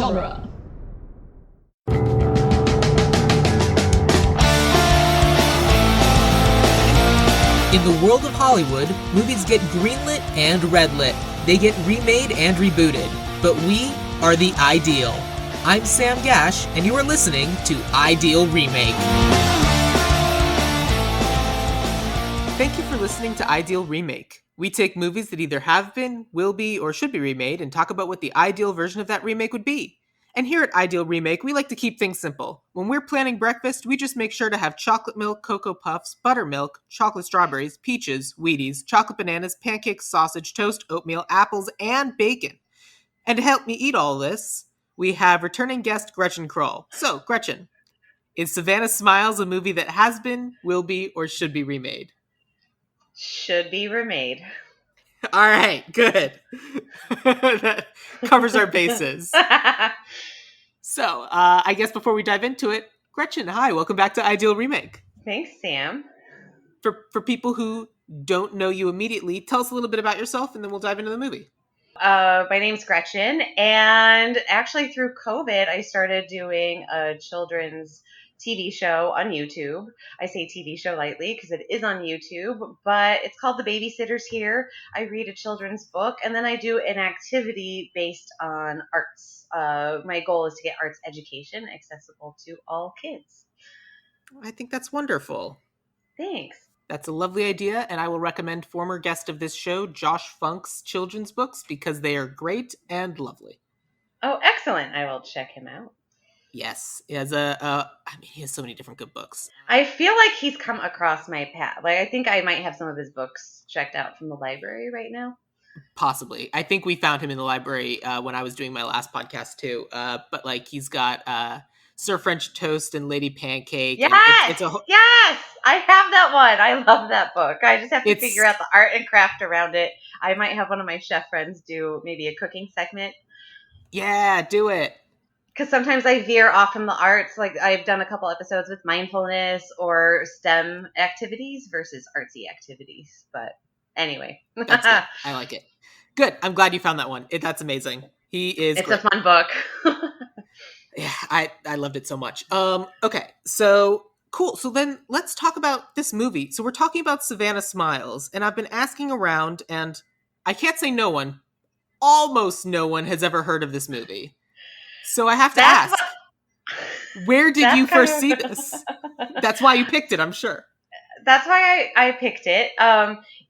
genre. In the world of Hollywood, movies get greenlit and redlit. They get remade and rebooted. But we are the ideal. I'm Sam Gasch, and you are listening to Ideal Remake. Thank you for listening to Ideal Remake. We take movies that either have been, will be, or should be remade and talk about what the ideal version of that remake would be. And here at Ideal Remake, we like to keep things simple. When we're planning breakfast, we just make sure to have chocolate milk, Cocoa Puffs, buttermilk, chocolate strawberries, peaches, Wheaties, chocolate bananas, pancakes, sausage, toast, oatmeal, apples, and bacon. And to help me eat all this, we have returning guest Gretchen Krull. So, Gretchen, is Savannah Smiles a movie that has been, will be, or should be remade? Should be remade. All right, good. That covers our bases. So, I guess before we dive into it, Gretchen, hi, welcome back to Ideal Remake. Thanks, Sam. For people who don't know you immediately, tell us a little bit about yourself, and then we'll dive into the movie. My name's Gretchen, and actually through COVID, I started doing a children's TV show on YouTube. I say TV show lightly because it is on YouTube, but it's called The Babysitters Here. I read a children's book, and then I do an activity based on arts. My goal is to get arts education accessible to all kids. I think that's wonderful. Thanks. That's a lovely idea, and I will recommend former guest of this show, Josh Funk's children's books, because they are great and lovely. Oh, excellent. I will check him out. Yes, he has he has so many different good books. I feel like he's come across my path. Like, I think I might have some of his books checked out from the library right now. Possibly. I think we found him in the library when I was doing my last podcast too. But like, he's got Sir French Toast and Lady Pancake. Yes! And Yes! I have that one. I love that book. I just have to figure out the art and craft around it. I might have one of my chef friends do maybe a cooking segment. Yeah, do it. Because sometimes I veer off from the arts. Like, I've done a couple episodes with mindfulness or STEM activities versus artsy activities. But anyway. That's good. I like it. Good. I'm glad you found that one. That's amazing. It's great. A fun book. Yeah, I loved it so much. Okay, so cool. So then let's talk about this movie. So we're talking about Savannah Smiles, and I've been asking around, and I can't say no one, almost no one has ever heard of this movie. So I have to ask, where did you first see this? That's why you picked it, I'm sure. That's why I picked it.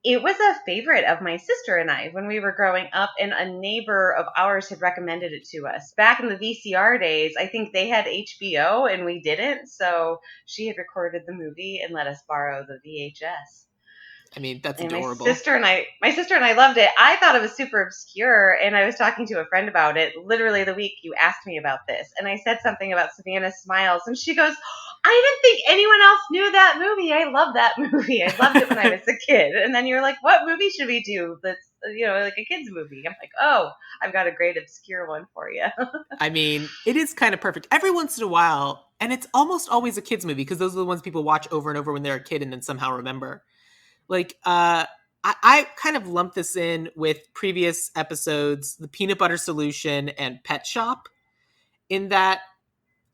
It was a favorite of my sister and I when we were growing up, and a neighbor of ours had recommended it to us. Back in the VCR days, I think they had HBO and we didn't, so she had recorded the movie and let us borrow the VHS. I mean, that's adorable. My sister and I loved it. I thought it was super obscure, and I was talking to a friend about it literally the week you asked me about this, and I said something about Savannah Smiles, and she goes, I didn't think anyone else knew that movie. I love that movie. I loved it when I was a kid. And then you're like, what movie should we do that's, like a kid's movie? I'm like, oh, I've got a great obscure one for you. I mean, it is kind of perfect. Every once in a while, and it's almost always a kid's movie, because those are the ones people watch over and over when they're a kid and then somehow remember. Like, I kind of lumped this in with previous episodes, The Peanut Butter Solution and Pet Shop, in that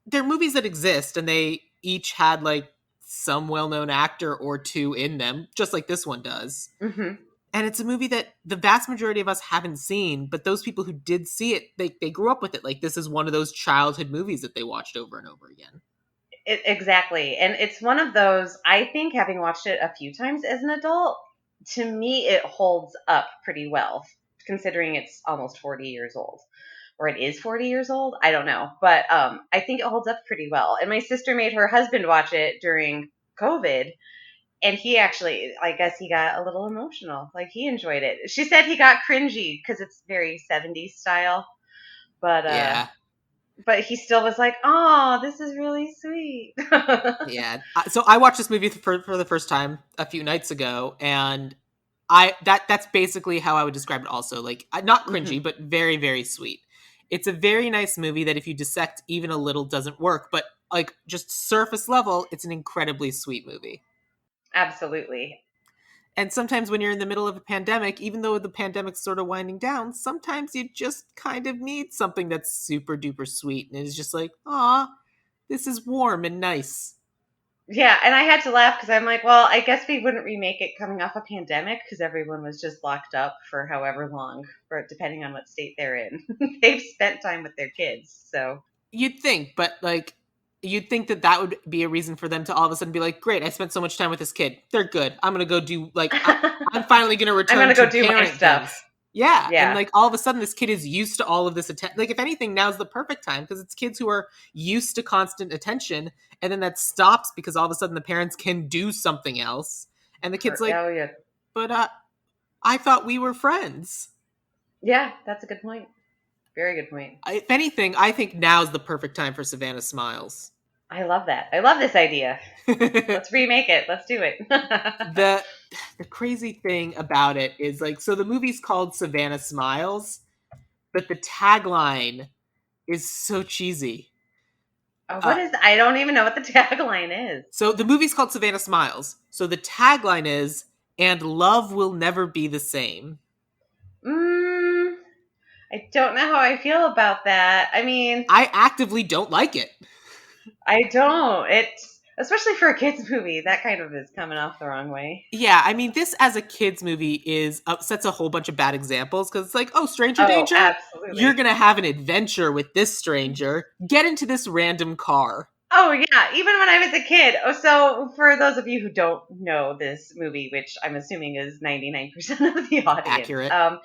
they're movies that exist and they each had like some well-known actor or two in them, just like this one does. Mm-hmm. And it's a movie that the vast majority of us haven't seen, but those people who did see it, they grew up with it. Like, this is one of those childhood movies that they watched over and over again. Exactly. And it's one of those, I think, having watched it a few times as an adult, to me, it holds up pretty well, considering it's almost 40 years old. Or it is 40 years old. I don't know. But I think it holds up pretty well. And my sister made her husband watch it during COVID. And he actually, I guess he got a little emotional. Like, he enjoyed it. She said he got cringy because it's very 70s style. But yeah. But he still was like, oh, this is really sweet. Yeah. So I watched this movie for the first time a few nights ago. And that's basically how I would describe it also. Like, not cringy, but very, very sweet. It's a very nice movie that if you dissect even a little doesn't work, but like just surface level, it's an incredibly sweet movie. Absolutely. And sometimes when you're in the middle of a pandemic, even though the pandemic's sort of winding down, sometimes you just kind of need something that's super duper sweet. And it's just like, ah, this is warm and nice. Yeah, and I had to laugh because I'm like, well, I guess we wouldn't remake it coming off a pandemic because everyone was just locked up for however long, for depending on what state they're in. They've spent time with their kids, so. You'd think, but like, you'd think that that would be a reason for them to all of a sudden be like, great, I spent so much time with this kid. They're good. I'm going to go do, like, I'm finally going to I'm return gonna go to do my parent stuff. things. Yeah. And Yeah, like, all of a sudden, this kid is used to all of this attention. Like, if anything, now's the perfect time because it's kids who are used to constant attention. And then that stops because all of a sudden the parents can do something else. And the kid's like, oh yeah, but I thought we were friends. yeah. That's a good point. Very good point. If anything, I think now's the perfect time for Savannah Smiles. I love that. I love this idea. Let's remake it. Let's do it. the the crazy thing about it is like, so the movie's called Savannah Smiles, but the tagline is so cheesy. What is? I don't even know what the tagline is. So the movie's called Savannah Smiles. So the tagline is, "And love will never be the same." Mm, I don't know how I feel about that. I mean, I actively don't like it. I don't. It's especially for a kids movie. That kind of is coming off the wrong way. Yeah, I mean, this as a kids movie is sets a whole bunch of bad examples because it's like, oh, stranger Oh, danger, you're absolutely. gonna have an adventure with this stranger. Get into this random car. Oh yeah, even when I was a kid. Oh, so for those of you who don't know this movie, which I'm assuming is 99% of the audience, Accurate.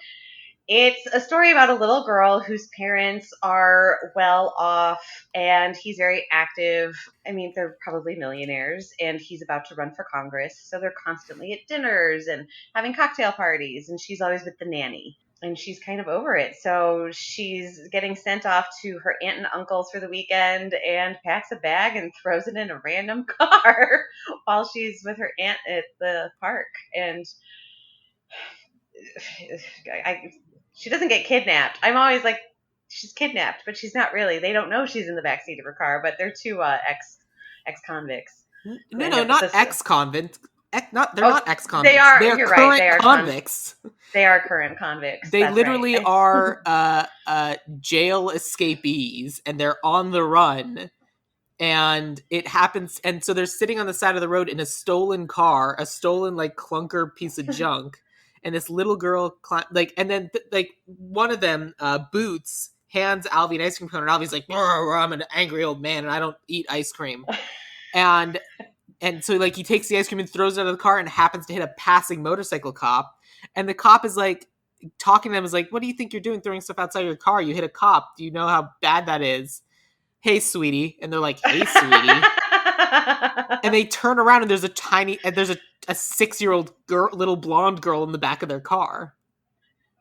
it's a story about a little girl whose parents are well off and he's very active. I mean, they're probably millionaires and he's about to run for Congress. So they're constantly at dinners and having cocktail parties and she's always with the nanny. And she's kind of over it. So she's getting sent off to her aunt and uncle's for the weekend and packs a bag and throws it in a random car while she's with her aunt at the park. And I, she doesn't get kidnapped. I'm always like, she's kidnapped, but she's not really. They don't know she's in the backseat of her car, but they're two ex convicts who No, end no, up. not ex-convict. They're Oh, not ex-convicts. they are. They're You're right. current convicts. They are current convicts. They That's right. literally are jail escapees, and they're on the run. And it happens, and so they're sitting on the side of the road in a stolen car, a stolen like clunker piece of junk, and this little girl and then like one of them, Boots, hands Alvy an ice cream cone, and Alvy's like, I'm an angry old man and I don't eat ice cream. And so like he takes the ice cream and throws it out of the car and happens to hit a passing motorcycle cop. And the cop is like talking to them, is like, what do you think you're doing throwing stuff outside your car? You hit a cop. Do you know how bad that is? Hey, sweetie. And they're like, hey, sweetie. And they turn around and there's a 6-year-old girl, little blonde girl in the back of their car.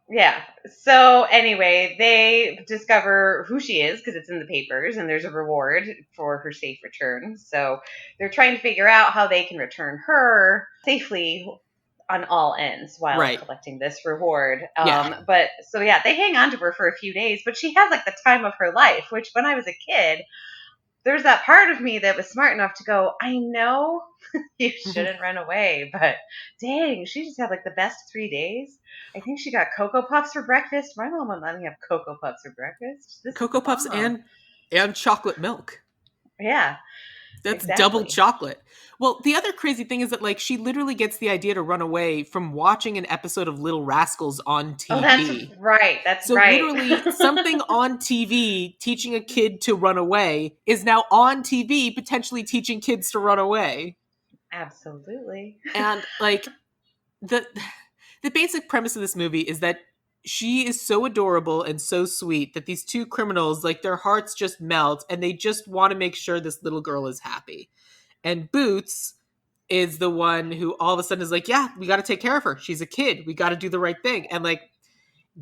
Yeah. So anyway, they discover who she is because it's in the papers and there's a reward for her safe return. So they're trying to figure out how they can return her safely on all ends while collecting this reward. Yeah. But so yeah, they hang on to her for a few days, but she has like the time of her life, which when I was a kid, there's that part of me that was smart enough to go, I know you shouldn't run away, but dang, she just had like the best 3 days. I think she got Cocoa Puffs for breakfast. My mom wouldn't let me have Cocoa Puffs for breakfast. This Cocoa Puffs and chocolate milk. Yeah. That's exactly. Double chocolate. Well, the other crazy thing is that like she literally gets the idea to run away from watching an episode of Little Rascals on TV. Oh, that's right. That's right. So literally something on TV teaching a kid to run away is now on TV potentially teaching kids to run away. Absolutely. And like the basic premise of this movie is that she is so adorable and so sweet that these two criminals, like their hearts just melt and they just want to make sure this little girl is happy. And Boots is the one who all of a sudden is like, yeah, we got to take care of her. She's a kid. We got to do the right thing. And like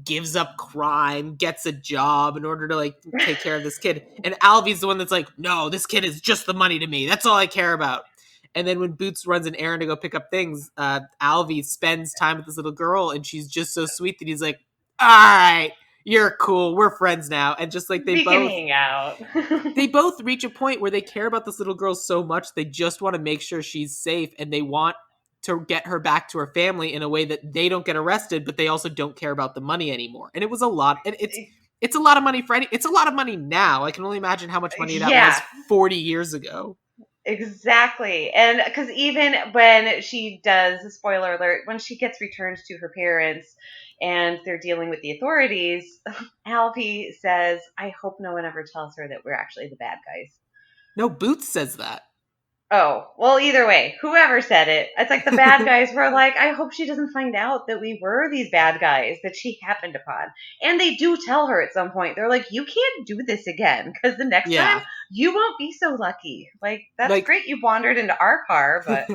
gives up crime, gets a job in order to like take care of this kid. And Alvy's the one that's like, no, this kid is just the money to me. That's all I care about. And then when Boots runs an errand to go pick up things, Alvy spends time with this little girl and she's just so sweet that he's like, all right, you're cool. We're friends now. And just like we can hang out. They both reach a point where they care about this little girl so much. They just want to make sure she's safe and they want to get her back to her family in a way that they don't get arrested, but they also don't care about the money anymore. And it was a lot. And it's a lot of money for it's a lot of money now. I can only imagine how much money that was Yeah, 40 years ago. exactly. And because even when she does, spoiler alert, when she gets returned to her parents and they're dealing with the authorities, Alfie says, I hope no one ever tells her that we're actually the bad guys. No, Boots says that. Oh, well, either way, whoever said it, it's like the bad guys were like, I hope she doesn't find out that we were these bad guys that she happened upon. And they do tell her at some point, they're like, you can't do this again because the next time Yeah. you won't be so lucky. Like, that's Like, great you wandered into our car, but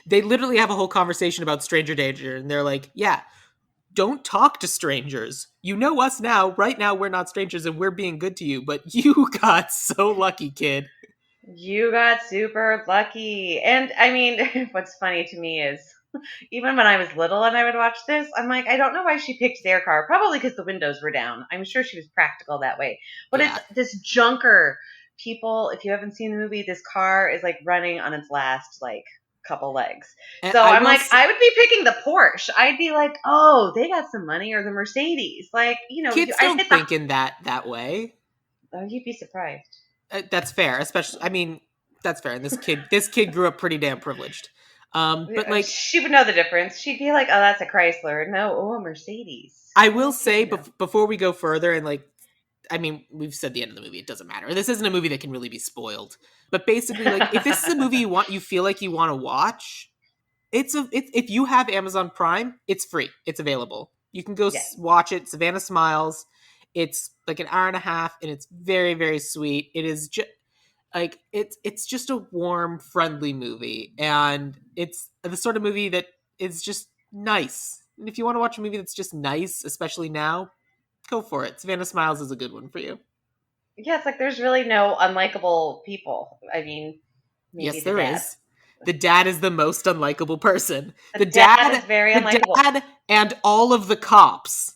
they literally have a whole conversation about stranger danger. And they're like, yeah, don't talk to strangers. You know us now. Right now, we're not strangers and we're being good to you. But you got so lucky, kid. you got super lucky. And I mean, what's funny to me is even when I was little and I would watch this, I'm like, I don't know why she picked their car. Probably because the windows were down. I'm sure she was practical that way. But it's Yeah. this junker. People, if you haven't seen the movie, this car is like running on its last like couple legs. And So I I'm will like, I would be picking the Porsche. I'd be like, oh, they got some money, or the Mercedes. Like, kids I'd don't hit the. think in that way. Oh, you'd be surprised. That's fair, especially I mean, that's fair. And this kid grew up pretty damn privileged. But like She would know the difference. She'd be like, oh, that's a Chrysler. No, oh, a Mercedes. I will Kids say know. before we go further and like I mean, we've said the end of the movie, it doesn't matter. This isn't a movie that can really be spoiled. But basically like if this is a movie you feel like you want to watch, if you have Amazon Prime, it's free. It's available. You can go Yeah. watch it. Savannah Smiles. It's like an hour and a half, and it's very, very sweet. It is just like it's just a warm, friendly movie, and it's the sort of movie that is just nice. And if you want to watch a movie that's just nice, especially now, go for it. Savannah Smiles is a good one for you. Yeah, it's like there's really no unlikable people. I mean, maybe Yes, the there dad. is. The dad is the most unlikable person. The dad is very The unlikable. dad, and all of the cops.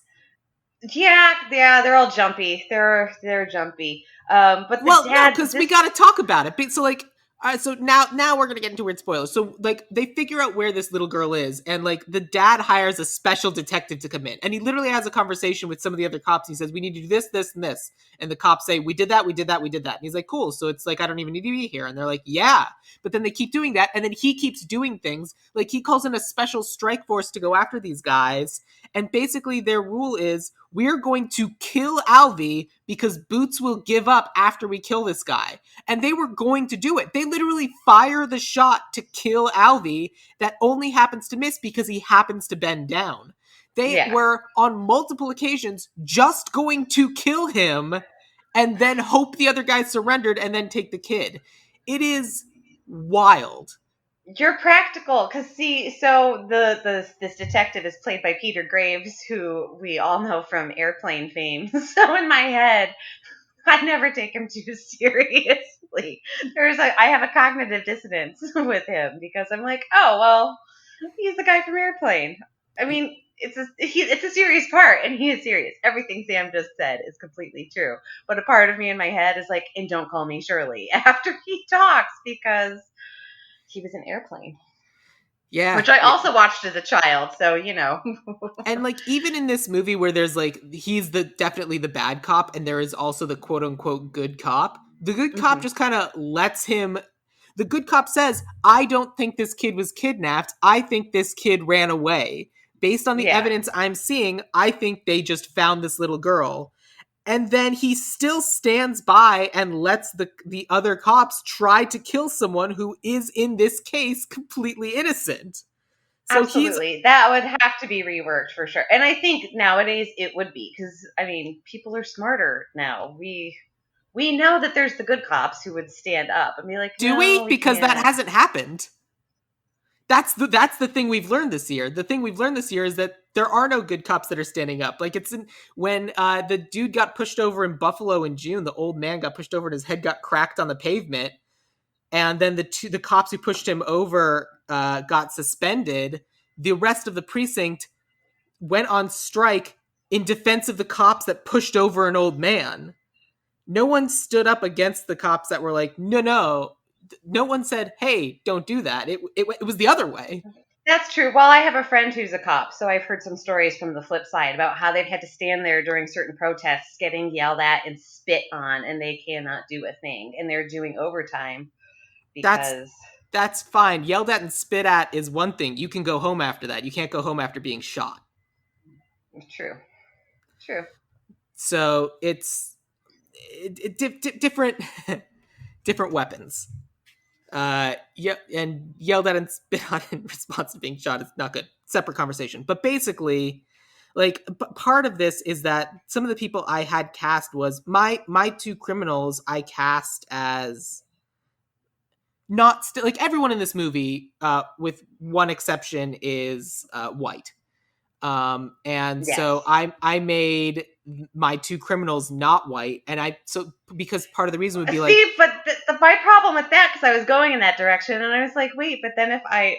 Yeah, yeah, they're all jumpy. They're jumpy. But the Well, no, dad, because we this, got to talk about it. So, like, all right, so now we're gonna get into weird spoilers. So, like, they figure out where this little girl is, and like, the dad hires a special detective to come in, and he literally has a conversation with some of the other cops. He says, "We need to do this, this, and this," and the cops say, "We did that, we did that, we did that." And he's like, "Cool." So it's like I don't even need to be here, and they're like, "Yeah," but then they keep doing that, and then he keeps doing things. Like he calls in a special strike force to go after these guys, and basically their rule is we're going to kill Alvy because Boots will give up after we kill this guy. And they were going to do it. They literally fire the shot to kill Alvy that only happens to miss because he happens to bend down. They yeah, were on multiple occasions just going to kill him and then hope the other guy surrendered and then take the kid. It is wild. you're practical. Cause see, so this detective is played by Peter Graves, who we all know from Airplane fame. So in my head, I never take him too seriously. I have a cognitive dissonance with him because I'm like, oh well, he's the guy from Airplane. I mean, it's a serious part, and he is serious. Everything Sam just said is completely true. But a part of me in my head is like, and don't call me Shirley after he talks because he was an Airplane, Yeah. which I also watched as a child. So you know, And like even in this movie where there's like he's the definitely the bad cop and there is also the quote unquote good cop, the good cop hmm just kind of lets him the good cop says, "I don't think this kid was kidnapped. I think this kid ran away. Based on the yeah, evidence I'm seeing, I think they just found this little girl." And then he still stands by and lets the other cops try to kill someone who is in this case completely innocent. So he's absolutely. That would have to be reworked for sure. And I think nowadays it would be because I mean, people are smarter now. We know that there's the good cops who would stand up and be like, do no, we? we Because that can't. hasn't happened. That's the thing we've learned this year. The thing we've learned this year is that there are no good cops that are standing up. Like when the dude got pushed over in Buffalo in June, the old man got pushed over and his head got cracked on the pavement, and then the cops who pushed him over got suspended. The rest of the precinct went on strike in defense of the cops that pushed over an old man. No one stood up against the cops that were like, no. No one said, hey, don't do that. It was the other way. That's true. Well, I have a friend who's a cop, so I've heard some stories from the flip side about how they've had to stand there during certain protests getting yelled at and spit on, and they cannot do a thing. And they're doing overtime That's because. that's fine. Yelled at and spit at is one thing. You can go home after that. You can't go home after being shot. True. True. So it's different different weapons. Yeah, and yelled at and spit on in response to being shot is not good. Separate conversation. But basically, like part of this is that some of the people I had cast was my two criminals I cast as not still like everyone in this movie, with one exception, is white. And Yes. so I made my two criminals not white, and I so because part of the reason would be like See, but my problem with that, because I was going in that direction, and I was like, wait, but then if I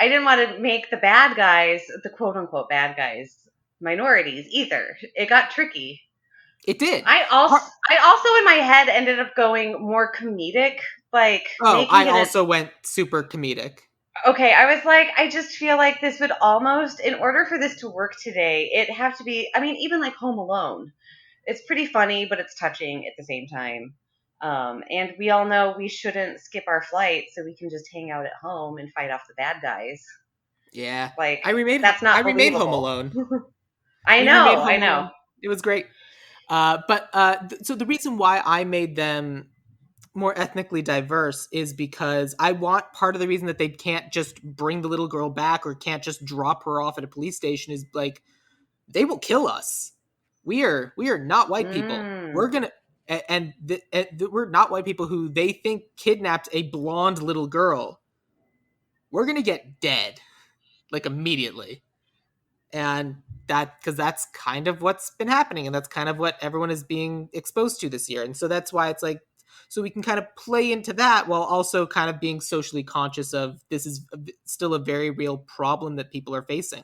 didn't want to make the bad guys, the quote unquote bad guys, minorities either. It got tricky. it did. I also in my head ended up going more comedic, like Oh, making I it a. also went super comedic. Okay, I was like, I just feel like this would almost, in order for this to work today, it have to be. I mean, even like Home Alone, it's pretty funny, but it's touching at the same time. And we all know we shouldn't skip our flight so we can just hang out at home and fight off the bad guys. Yeah, Like, I that's not remade Home believable. Alone. I We remade know, I Home know. Alone. It was great. So the reason why I made them more ethnically diverse is because I want part of the reason that they can't just bring the little girl back or can't just drop her off at a police station is like they will kill us. We are not white people. Mm, We're gonna we're not white people who they think kidnapped a blonde little girl. We're gonna get dead like immediately, and that because that's kind of what's been happening, and that's kind of what everyone is being exposed to this year, and so that's why it's like so we can kind of play into that while also kind of being socially conscious of this is still a very real problem that people are facing.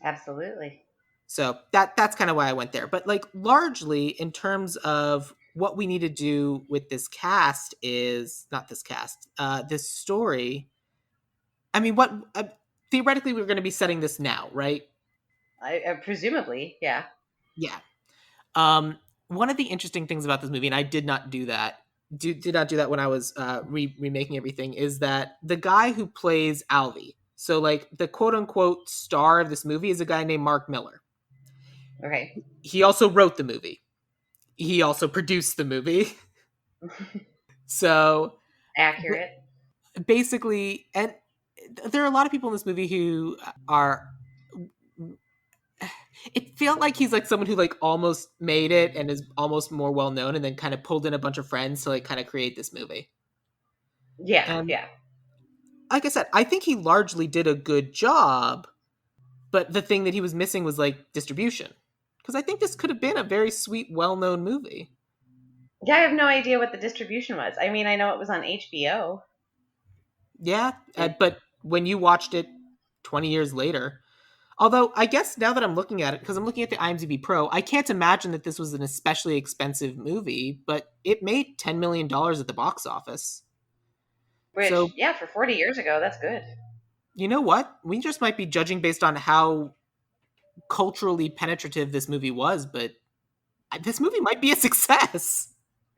absolutely. So that's kind of why I went there. But like largely in terms of what we need to do with this cast is not this cast, this story. I mean, what theoretically we're going to be setting this now, right? I presumably, yeah. Yeah. One of the interesting things about this movie, and I did not do that, did not do that when I was remaking everything, is that the guy who plays Alvy, so like the quote unquote star of this movie, is a guy named Mark Miller. Okay. He also wrote the movie. He also produced the movie. So Accurate. basically, and there are a lot of people in this movie who are. It felt like he's like someone who like almost made it and is almost more well known, and then kind of pulled in a bunch of friends to like kind of create this movie. Yeah, And yeah. like I said, I think he largely did a good job, but the thing that he was missing was like distribution. Because I think this could have been a very sweet, well known movie. Yeah, I have no idea what the distribution was. I mean, I know it was on HBO. Yeah, It, but when you watched it 20 years later, although I guess now that I'm looking at it, because I'm looking at the IMDb Pro, I can't imagine that this was an especially expensive movie, but it made $10 million at the box office. which, So, yeah, for 40 years ago, that's good. you know what? We just might be judging based on how culturally penetrative this movie was, but this movie might be a success.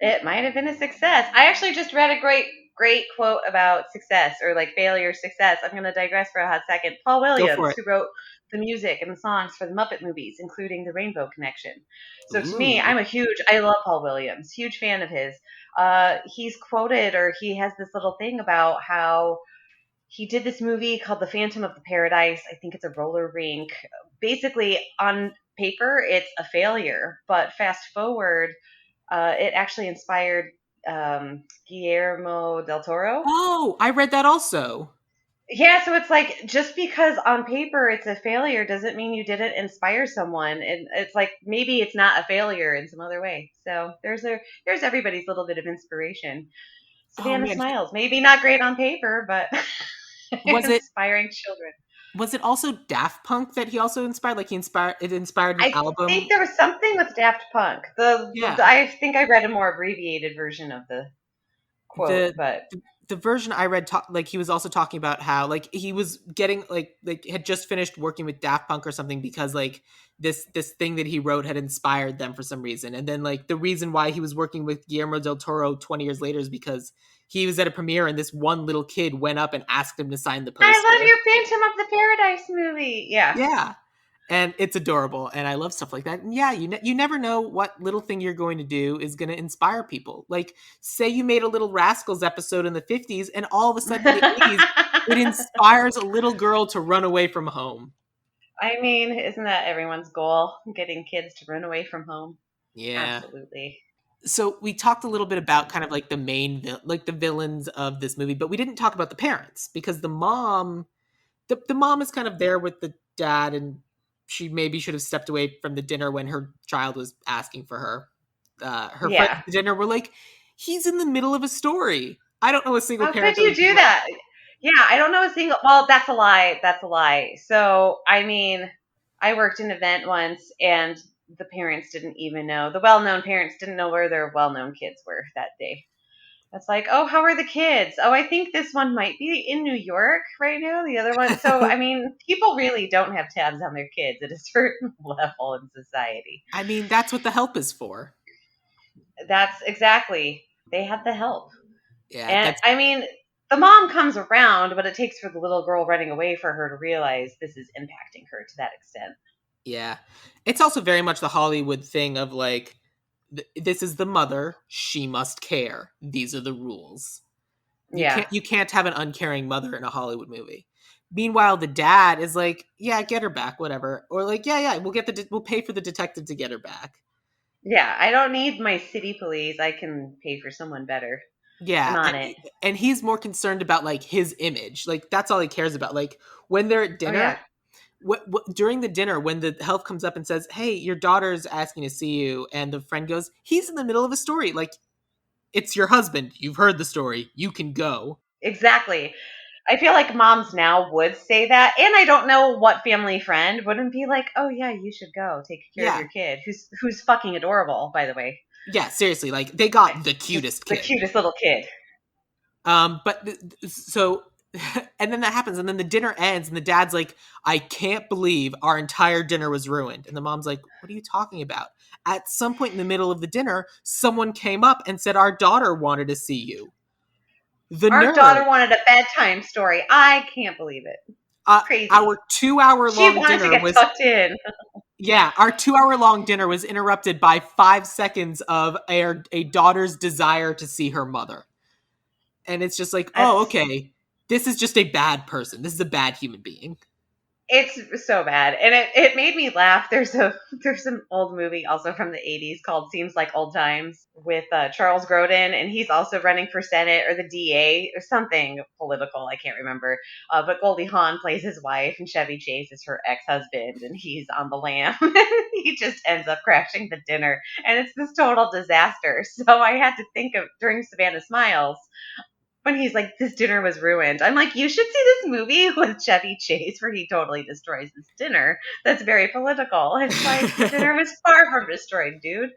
It might have been a success. I actually just read a great quote about success or like failure, success. I'm going to digress for a hot second. Paul Go for Williams, it. who wrote the music and the songs for the Muppet movies, including The Rainbow Connection. So to me, Ooh. I love Paul Williams, huge fan of his. He's quoted, or he has this little thing about how he did this movie called The Phantom of the Paradise. I think it's a roller rink. Basically, on paper, it's a failure, but fast forward, it actually inspired Guillermo del Toro. Oh, I read that also. Yeah, so it's like just because on paper it's a failure doesn't mean you didn't inspire someone, and it's like maybe it's not a failure in some other way. So there's everybody's little bit of inspiration. Oh Savannah man, Smiles, maybe not great on paper, but was it inspiring children. was it also Daft Punk that he also inspired? Like it inspired an I think album. there was something with Daft Punk. Yeah. I think I read a more abbreviated version of the quote, The but. the version I read, like he was also talking about how like he was getting like had just finished working with Daft Punk or something because like this thing that he wrote had inspired them for some reason, and then like the reason why he was working with Guillermo del Toro 20 years later is because he was at a premiere and this one little kid went up and asked him to sign the I love poster. your Phantom of the Paradise movie. Yeah. Yeah, and it's adorable, and I love stuff like that. And yeah, you never know what little thing you're going to do is going to inspire people. Like, say you made a Little Rascals episode in the 50s, and all of a sudden in the 80s, it inspires a little girl to run away from home. I mean, isn't that everyone's goal? Getting kids to run away from home. Yeah. Absolutely. So we talked a little bit about kind of like the like the villains of this movie, but we didn't talk about the parents because the mom is kind of there with the dad, and she maybe should have stepped away from the dinner when her child was asking for her. Her friends Yeah. at the dinner were like, he's in the middle of a story. I don't know a single How parent could that you would be do like, that? Yeah, I don't know a single. Well, that's a lie. That's a lie. So, I mean, I worked an event once, and the parents didn't even know. The well-known parents didn't know where their well-known kids were that day. It's like, oh, how are the kids? Oh, I think this one might be in New York right now. The other one. So, I mean, people really don't have tabs on their kids at a certain level in society. I mean, that's what the help is for. That's exactly. They have the help. Yeah, And that's I mean, the mom comes around, but it takes for the little girl running away for her to realize this is impacting her to that extent. yeah. It's also very much the Hollywood thing of like, this is the mother. She must care. These are the rules. Yeah. You can't have an uncaring mother in a Hollywood movie. Meanwhile, the dad is like, yeah, get her back, whatever, or like, yeah, we'll pay for the detective to get her back. Yeah. I don't need my city police. I can pay for someone better. I'm Yeah, on it. and he's more concerned about like his image, like that's all he cares about. Like when they're at Oh, dinner, yeah. during the dinner, when the health comes up and says, "Hey, your daughter's asking to see you," and the friend goes, "He's in the middle of a story. Like it's your husband. You've heard the story. You can go." Exactly. I feel like moms now would say that. And I don't know what family friend wouldn't be like, oh, yeah, you should go take care of Yeah, your kid, who's fucking adorable, by the way. yeah, seriously, like they got the Just cutest the kid. cutest little kid. But so, and then that happens, and then the dinner ends, and the dad's like, "I can't believe our entire dinner was ruined." And the mom's like, "What are you talking about?" At some point in the middle of the dinner, someone came up and said, "Our daughter wanted to see you." The Our nerve! daughter wanted a bedtime story. I can't believe it. Crazy. Our 2 hour She long wanted to dinner get was tucked in. yeah, our 2 hour long dinner was interrupted by 5 seconds of a daughter's desire to see her mother. And it's just like, oh, That's okay, this is just a bad person. This is a bad human being. It's so bad, and it made me laugh. There's an old movie also from the '80s called "Seems Like Old Times" with Charles Grodin, and he's also running for Senate or the DA or something political. I can't remember. But Goldie Hawn plays his wife, and Chevy Chase is her ex-husband, and he's on the lam. He just ends up crashing the dinner, and it's this total disaster. So I had to think of during Savannah Smiles when he's like, this dinner was ruined. I'm like, you should see this movie with Chevy Chase where he totally destroys this dinner. That's very political. It's like, the dinner was far from destroyed, dude.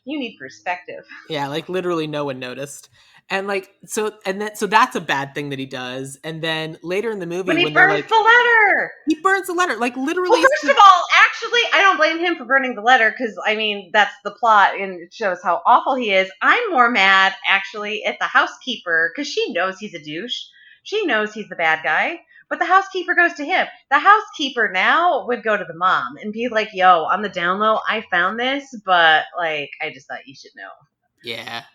You need perspective. Yeah, like literally no one noticed. And like so that's a bad thing that he does. And then later in the movie When he when they're burns like the letter. he burns the letter, like Well, literally first of all, actually, I don't blame him for burning the letter because, I mean, that's the plot and it shows how awful he is. I'm more mad, actually, at the housekeeper because she knows he's a douche. She knows he's the bad guy, but the housekeeper goes to him. The housekeeper now would go to the mom and be like, yo, on the down low, I found this, but, like, I just thought you should know. yeah.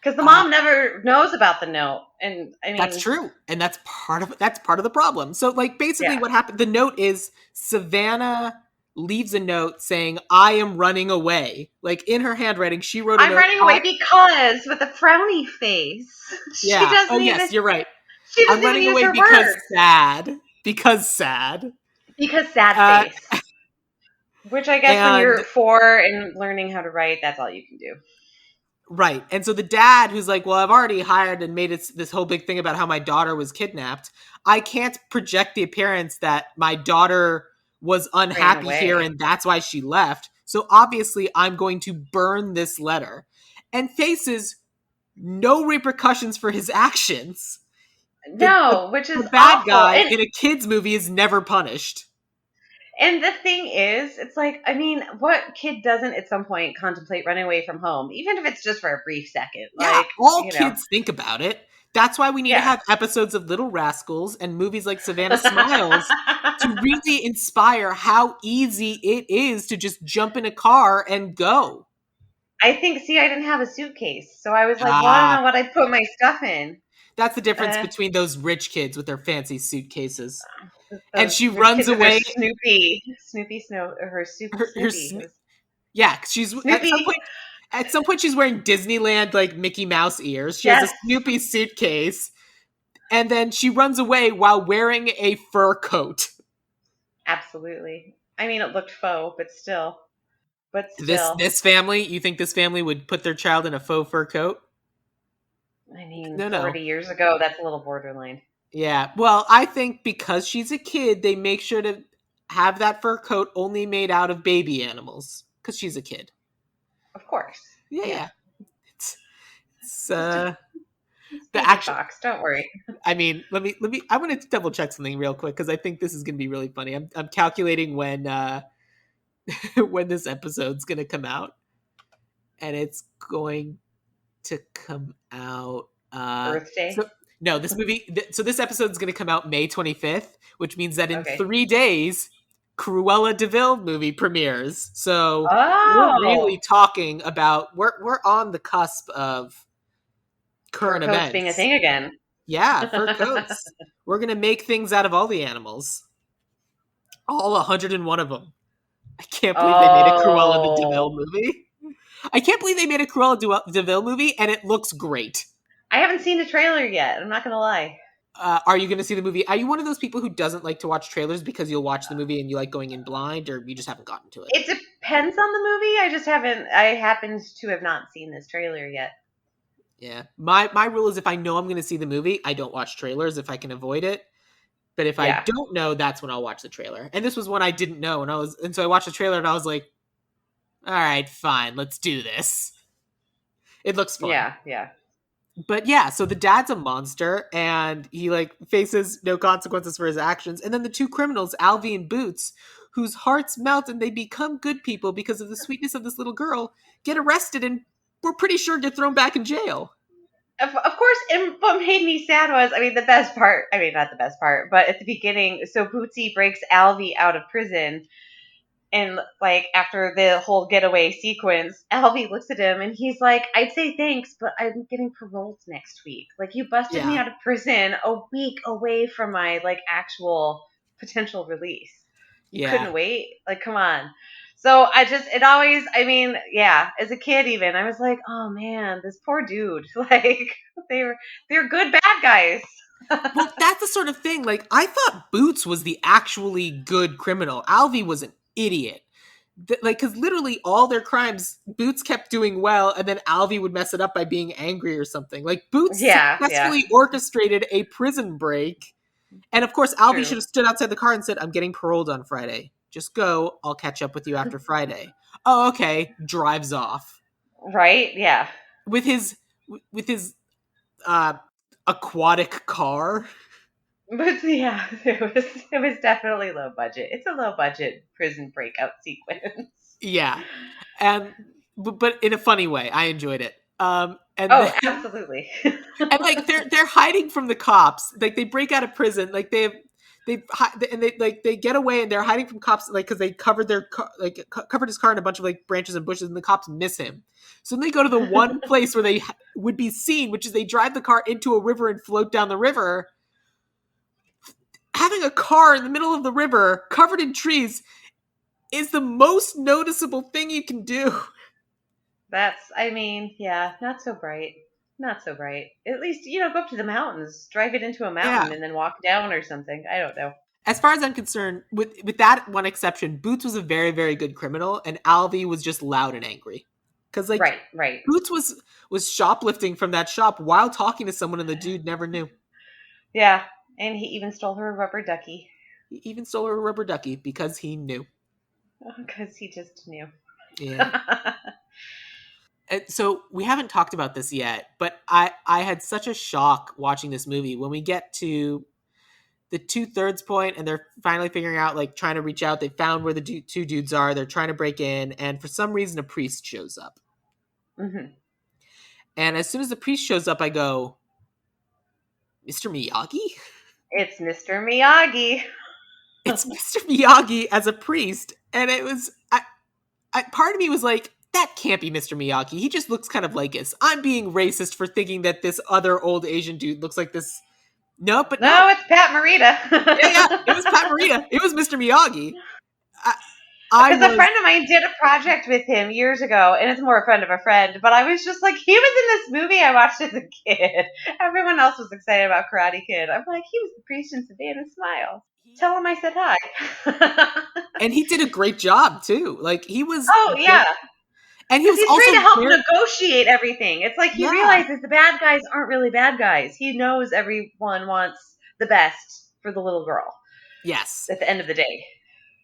Because the Uh mom never knows about the note. And, I that's mean, true. And that's part of the problem. So like basically yeah. what happened, the note is Savannah leaves a note saying, "I am running away." Like in her handwriting, she wrote a I'm note, running away because with a frowny face. She yeah. Oh doesn't yes, even you're right. She I'm doesn't even running use away her because words. sad. Because sad. Because sad Uh, face. Which I guess when and you're 4 and learning how to write, that's all you can do. right. And so the dad who's like, "Well, I've already hired and made it this whole big thing about how my daughter was kidnapped. I can't project the appearance that my daughter was Ran unhappy here away. and that's why she left. So obviously I'm going to burn this letter." And faces no repercussions for his actions. No, which is The bad awful. guy in a kids movie is never punished. And the thing is, it's like, I mean, what kid doesn't at some point contemplate running away from home, even if it's just for a brief second? Yeah, Like, all kids think about it. That's why we need to yeah. have episodes of Little Rascals and movies like Savannah Smiles to really inspire how easy it is to just jump in a car and go. I think, see, I didn't have a suitcase. So I was like, well, I don't Ah, know what I'd put my stuff in. that's the difference Uh, between those rich kids with their fancy suitcases. And those she rich runs kids with their away. Snoopy Snow, or her Her Snoopy. It was yeah, she's Snoopy. at some point she's wearing Disneyland like Mickey Mouse ears. She has a Yes, Snoopy suitcase, and then she runs away while wearing a fur coat. absolutely. I mean, it looked faux, but still. But This still. this family, you think this family would put their child in a faux fur coat? I mean, No, 40 no. years ago, that's a little borderline. Yeah. Well, I think because she's a kid, they make sure to have that fur coat only made out of baby animals because she's a kid. Of course. Yeah, Yeah. yeah. It's It's the baby action. Fox. Don't worry. I mean, let me. I want to double check something real quick because I think this is going to be really funny. I'm calculating when when this episode's going to come out, and it's going to come out. Earth Day. So no, this movie. So this episode is going to come out May 25th, which means that in Okay. 3 days, Cruella Deville movie premieres. So we're Oh, really talking about we're on the cusp of fur current coats being a events. thing again. Yeah, fur coats. We're gonna make things out of all the animals, all 101 of them. I can't believe they made a Cruella de Deville Oh, movie. I can't believe they made a Deville movie, and it looks great. I haven't seen the trailer yet. I'm not gonna lie. Are you going to see the movie? Are you one of those people who doesn't like to watch trailers because you'll watch the movie and you like going in blind, or you just haven't gotten to it? It depends on the movie. I just haven't. I happened to have not seen this trailer yet. Yeah, my rule is if I know I'm going to see the movie, I don't watch trailers if I can avoid it. But if I Yeah, don't know, that's when I'll watch the trailer. And this was one I didn't know, and so I watched the trailer and I was like, all right, fine, let's do this. It looks fun. yeah, yeah. But yeah, so the dad's a monster and he like faces no consequences for his actions. And then the two criminals, Alvy and Boots, whose hearts melt and they become good people because of the sweetness of this little girl, get arrested and we're pretty sure get thrown back in jail. Of course, and what made me sad was, I mean, the best part. I mean, not the best part, but at the beginning, so Bootsy breaks Alvy out of prison, and like after the whole getaway sequence, Alvy looks at him and he's like, "I'd say thanks, but I'm getting paroled next week. Like you busted me Yeah. out of prison a week away from my like actual potential release. You Yeah. couldn't wait. Like come on." So I just it always I mean, yeah, as a kid even, I was like, "Oh man, this poor dude." Like they were they're good bad guys. Well, that's the sort of thing. Like, I thought Boots was the actually good criminal. Alvy was an idiot. Like, because literally all their crimes, Boots kept doing well, and then Alvy would mess it up by being angry or something. Like, Boots Yeah, yeah. successfully orchestrated a prison break. And of course, Alvy True. should have stood outside the car and said, I'm getting paroled on Friday. Just go. I'll catch up with you after Friday. Oh, okay. Drives off. Right? Yeah. With his with his uh aquatic car. But yeah, it was definitely low budget. It's a low budget prison breakout sequence. Yeah. And but in a funny way. I enjoyed it. And Oh, then absolutely. and like they're hiding from the cops. Like they break out of prison. Like and they like they get away and they're hiding from cops like because they covered their car, like covered his car in a bunch of like branches and bushes and the cops miss him. So then they go to the one place where they would be seen, which is they drive the car into a river and float down the river. Having a car in the middle of the river covered in trees is the most noticeable thing you can do. I mean, yeah, not so bright. Not so bright. At least, go up to the mountains, drive it into a Yeah. mountain, and then walk down or something. I don't know. As far as I'm concerned, with that one exception, Boots was a very, very good criminal, and Alvy was just loud and angry. Because like Right, right. Boots was shoplifting from that shop while talking to someone, and the dude never knew. Yeah, and he even stole her rubber ducky He even stole her rubber ducky because he knew. because he just knew. Yeah. So we haven't talked about this yet, but I had such a shock watching this movie when we get to the 2/3 point and they're finally figuring out, like, trying to reach out. They found where the two dudes are. They're trying to break in, and for some reason, a priest shows up. Hmm. And as soon as the priest shows up, I go, Mr. Miyagi? It's Mr. Miyagi. It's Mr. Miyagi as a priest, and it was part of me was like, that can't be Mr. Miyagi. He just looks kind of like us. I'm being racist for thinking that this other old Asian dude looks like this. No, but no. No, it's Pat Yeah, yeah. It Morita. was Pat Morita. It was Mr. Miyagi. I, I Because a was friend of mine did a project with him years ago, and it's more a friend of a friend, but I was just like, he was in this movie I watched as a kid. Everyone else was excited about Karate Kid. I'm like, he was the priest in Savannah Smiles. Tell him I said hi. and he did a great job too. Like, he was Oh, yeah. and he Because was he's trying also to help very, negotiate everything. It's like he yeah. realizes the bad guys aren't really bad guys. He knows everyone wants the best for the little girl Yes. at the end of the day.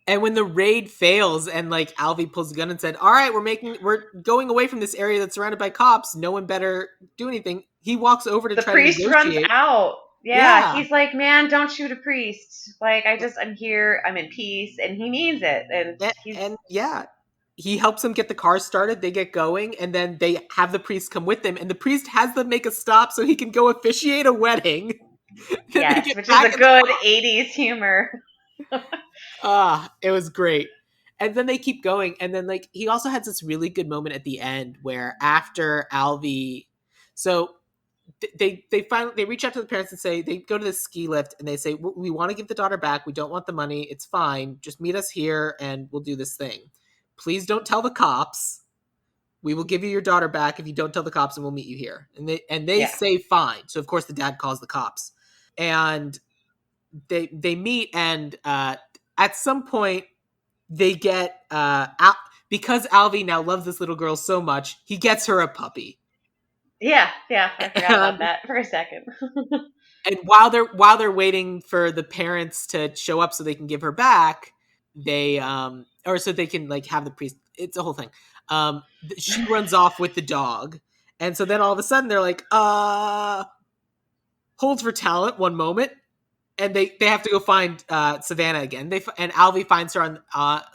And when the raid fails and, like, Alvy pulls the gun and said, "All right, we're going away from this area that's surrounded by cops. No one better do anything." He walks over to The try to priest runs negotiate. out. Yeah, Yeah. he's like, man, don't shoot a priest. Like, I'm here, I'm in peace, and he means it. And he's, And yeah, he helps them get the car started. They get going, and then they have the priest come with them, and the priest has them make a stop so he can go officiate a wedding. Then they yes, get which is back a in the good car. 80s humor. It was great. And then they keep going, and then, like, he also has this really good moment at the end where after Alvy, so they finally they reach out to the parents and say, they go to the ski lift and they say, we want to give the daughter back. We don't want the money. It's fine. Just meet us here and we'll do this thing. Please don't tell the cops. We will give you your daughter back if you don't tell the cops, and we'll meet you here. And they Yeah. say fine. So of course the dad calls the cops, and they meet, and at some point they get because Alvy now loves this little girl so much, he gets her a puppy. Yeah, yeah, I forgot about And that for a second. and while they're waiting for the parents to show up so they can give her back, they or so they can, like, have the priest. It's a whole thing. She runs off with the dog, and so then all of a sudden they're like, holds for talent one moment, and they have to go find Savannah again. And Alvy finds her on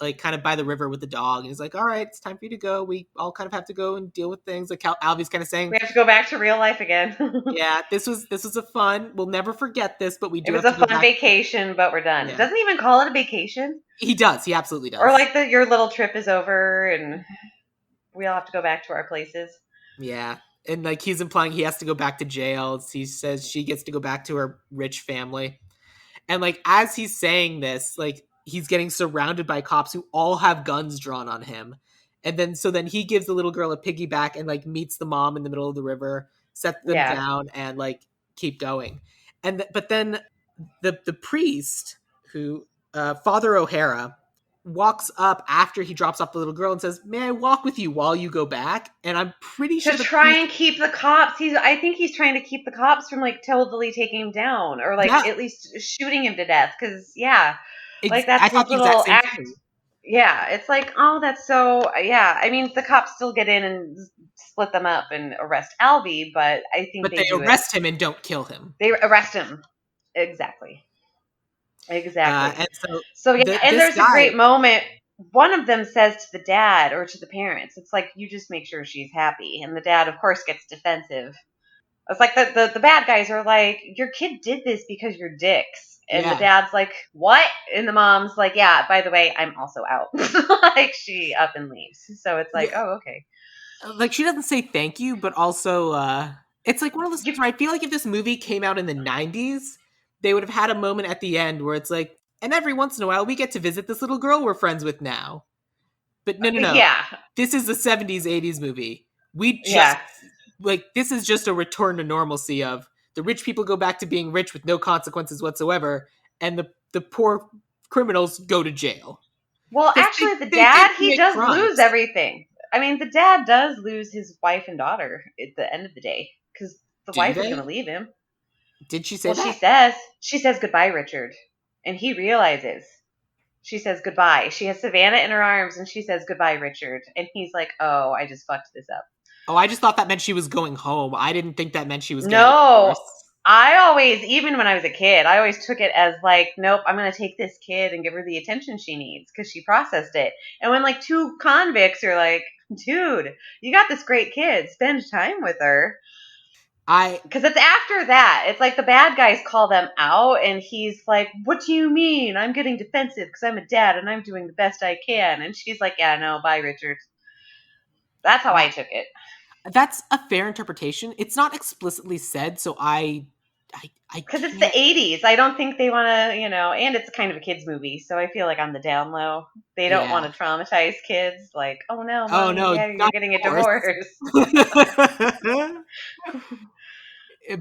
like, kind of by the river with the dog, and he's like, "All right, it's time for you to go. We all kind of have to go and deal with things." Like, Alvy's kind of saying, We have to go back to real life again. "Yeah, this was a fun. We'll never forget this, but we It do was have a to go fun back." vacation, but we're done. Yeah, Doesn't even call it a vacation. he does. He absolutely Or does. like your little trip is over and we all have to go back to our places. Yeah, and, like, he's implying he has to go back to jail. He says she gets to go back to her rich family. And, like, as he's saying this, like, he's getting surrounded by cops who all have guns drawn on him. And then he gives the little girl a piggyback and, like, meets the mom in the middle of the river, sets them Yeah. down, and, like, keep going. But then the priest, who Father O'Hara, walks up after he drops off the little girl and says, "May I walk with you while you go back?" And I'm pretty To sure the try priest, and keep the cops. I think he's trying to keep the cops from like totally taking him down or like yeah, at least shooting him to death. Cause yeah, like that's I his thought the exact little same act. thing. Yeah, it's like, oh, that's so. Yeah, I mean, the cops still get in and split them up and arrest Albie, but I think But they they do it. arrest him and don't kill him. They arrest him. Exactly. And Exactly. so So yeah, and this there's a guy, great moment. One of them says to the dad or to the parents, "It's like you just make sure she's happy," and the dad, of course, gets defensive. It's like the bad guys are like, "Your kid did this because you're dicks," and the yeah, dad's like, "What?" And the mom's like, "Yeah, by the way, I'm also out." Like she up and leaves. So it's like, yeah, oh, okay. like, she doesn't say thank you, but also it's like one of those You things where I feel like if this movie came out in the 90s, they would have had a moment at the end where it's like, and every once in a while we get to visit this little girl we're friends with now. But no, no, no. yeah, This is the 70s, 80s movie. We just, yeah. like, this is just a return to normalcy of the rich people go back to being rich with no consequences whatsoever, and the poor criminals go to jail. Well, Because actually, the they did dad, he commit does lose crimes. everything. I mean, the dad does lose his wife and daughter at the end of the day because the Do wife is going to they? leave him. Did she say Well, that? she says goodbye, Richard. And he realizes. She says goodbye. She has Savannah in her arms and she says goodbye, Richard. And he's like, oh, I just fucked this up. Oh, I just thought that meant she was going home. I didn't think that meant she was getting a No, divorce. I always, even when I was a kid, I always took it as like, nope, I'm going to take this kid and give her the attention she needs because she processed it. And when like two convicts are like, dude, you got this great kid, spend time with her. I Because it's after that. It's like the bad guys call them out, and he's like, what do you mean? I'm getting defensive because I'm a dad and I'm doing the best I can. And she's like, yeah, no, bye, Richard. That's how I that took it. that's a fair interpretation. It's not explicitly said, so I Because it's the can't. 80s. I don't think they want to, and it's kind of a kids movie. So I feel like on the down low, they don't want Yeah. to traumatize kids. Like, oh no, Oh mommy and no, daddy, you're not getting a divorce. divorce.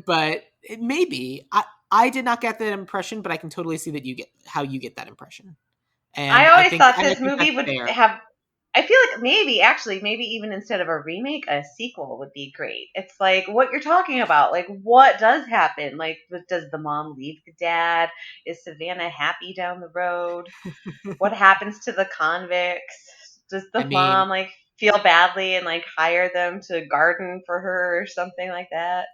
But maybe I did not get that impression, but I can totally see that you get how you get that impression, I and always thought I this think movie that's would fair. have. I feel like maybe, actually, maybe even instead of a remake, a sequel would be great. It's like what you're talking about. Like, what does happen? Like, does the mom leave the dad? Is Savannah happy down the road? What happens to the convicts? Does I the mean, mom like feel badly and like hire them to garden for her or something like that?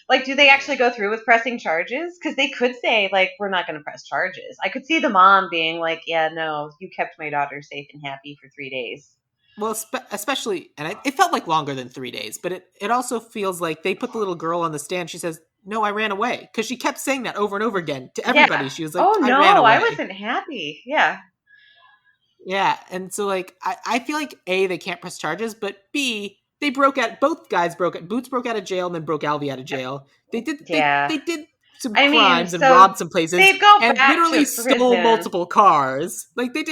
Like, do they actually yeah. go through with pressing charges? Because they could say, like, we're not going to press charges. I could see the mom being like, yeah, no, you kept my daughter safe and happy for 3 days. Well, especially, and it felt like longer than 3 days, but it also feels like they put the little girl on the stand. She says, "No, I ran away," because she kept saying that over and over again to everybody. Yeah. She was like, Oh, "I ran no, I away." wasn't happy. Yeah. Yeah, and so like I feel like A, they can't press charges, but B, they broke out both guys broke out Boots broke out of jail and then broke Alvy out of jail. Yeah. They did some I mean, crimes and so robbed some places they'd go and back literally to stole prison. multiple cars. Like they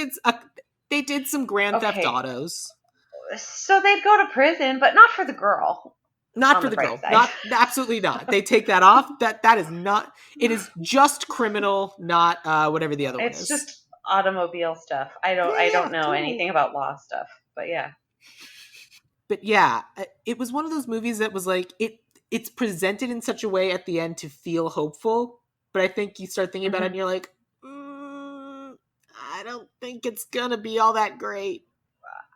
did some grand theft Okay. autos. So they'd go to prison, but not for the girl, Not on for the the bright girl. side. Not absolutely not. They take that off. That is not it is just criminal, not whatever the other one It's is. just automobile stuff. I don't Yeah, I yeah, don't know totally. anything about law stuff, but yeah. But yeah, it was one of those movies that was like it's presented in such a way at the end to feel hopeful, but I think you start thinking about it and hmm you're like, I don't think it's gonna be all that great.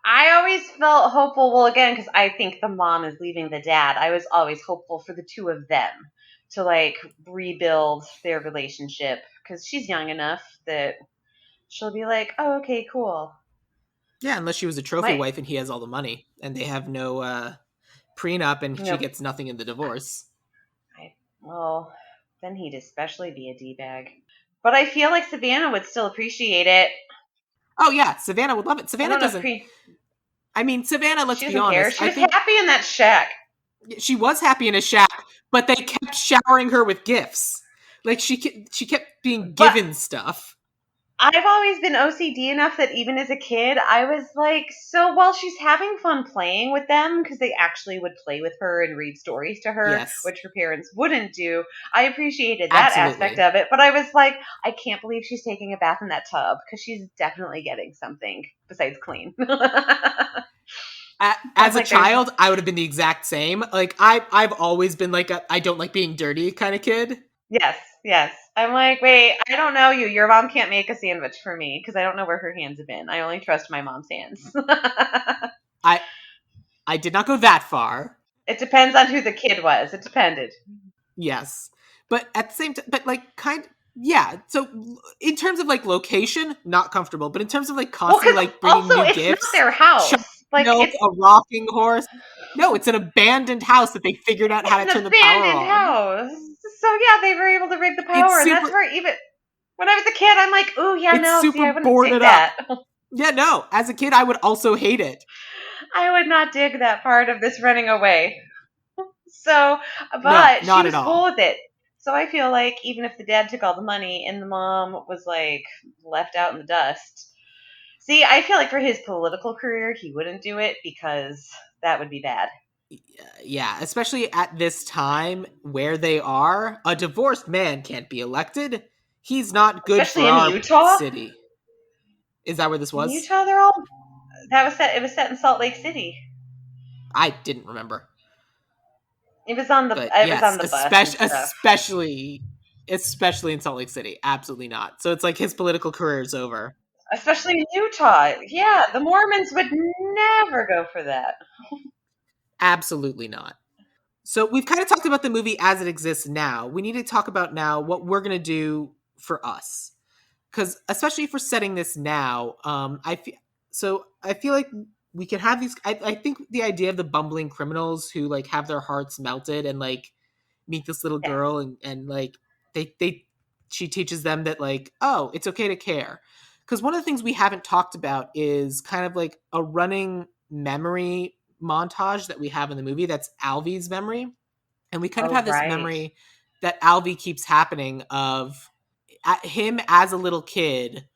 I always felt hopeful. Well, again, because I think the mom is leaving the dad. I was always hopeful for the two of them to like rebuild their relationship because she's young enough that she'll be like, "Oh, okay, cool." Yeah, unless she was a trophy My wife and he has all the money and they have no prenup and she nope. gets nothing in the divorce. I well, then he'd especially be a d bag. But I feel like Savannah would still appreciate it. Oh yeah, Savannah would love it. I Savannah don't know if doesn't. I mean, Savannah. Let's she be doesn't care. honest. She I was think happy in that shack. she was happy in a shack, but they kept showering her with gifts. Like she kept being But given stuff. I've always been OCD enough that even as a kid, I was like, so while she's having fun playing with them, because they actually would play with her and read stories to her, Yes, which her parents wouldn't do, I appreciated that aspect absolutely. of it. But I was like, I can't believe she's taking a bath in that tub because she's definitely getting something besides clean. I'm As a like, there's, child, I would have been the exact same. Like I've always been like a I don't like being dirty kind of kid. yes, yes. I'm like, wait, I don't know you. Your mom can't make a sandwich for me because I don't know where her hands have been. I only trust my mom's hands. I I did not go that far. It depends on who the kid was. It depended. Yes, but at the same time, but like yeah. So in terms of like location, not comfortable. But in terms of like Well, constantly because like bringing also new it's not gifts, their chocolate house. Like milk, a rocking horse. No, it's an abandoned house that they figured out how it's to an turn the power abandoned on. house. So yeah, they were able to rig the It's power, and that's super. where even when I was a kid, I'm like, ooh yeah, It's no, see, super I wouldn't dig boarded up. that. Yeah, no. As a kid, I would also hate it. I would not dig that part of this running away. So, No, but she not at was cool all. with it. So I feel like even if the dad took all the money and the mom was like left out in the dust. See, I feel like for his political career, he wouldn't do it because that would be bad. Yeah, especially at this time where they are, a divorced man can't be elected. He's not good Especially for in our Utah. city. Is that where this In was? Utah, they're all that was set. It was set in Salt Lake City. I didn't remember. It was on the But it was yes, on the bus and stuff. especially in Salt Lake City. Absolutely not. So it's like his political career is over. Especially in Utah. Yeah, the Mormons would never go for that. Absolutely not. So we've kind of talked about the movie as it exists now. We need to talk about now what we're going to do for us. Because especially for setting this now, I feel like we could have these. I think the idea of the bumbling criminals who like have their hearts melted and like meet this little Yes. girl and like they she teaches them that like, oh, it's okay to care. Because one of the things we haven't talked about is kind of like a running memory montage that we have in the movie that's Alvy's memory, and we kind of Oh, have this right. memory that Alvy keeps happening of him as a little kid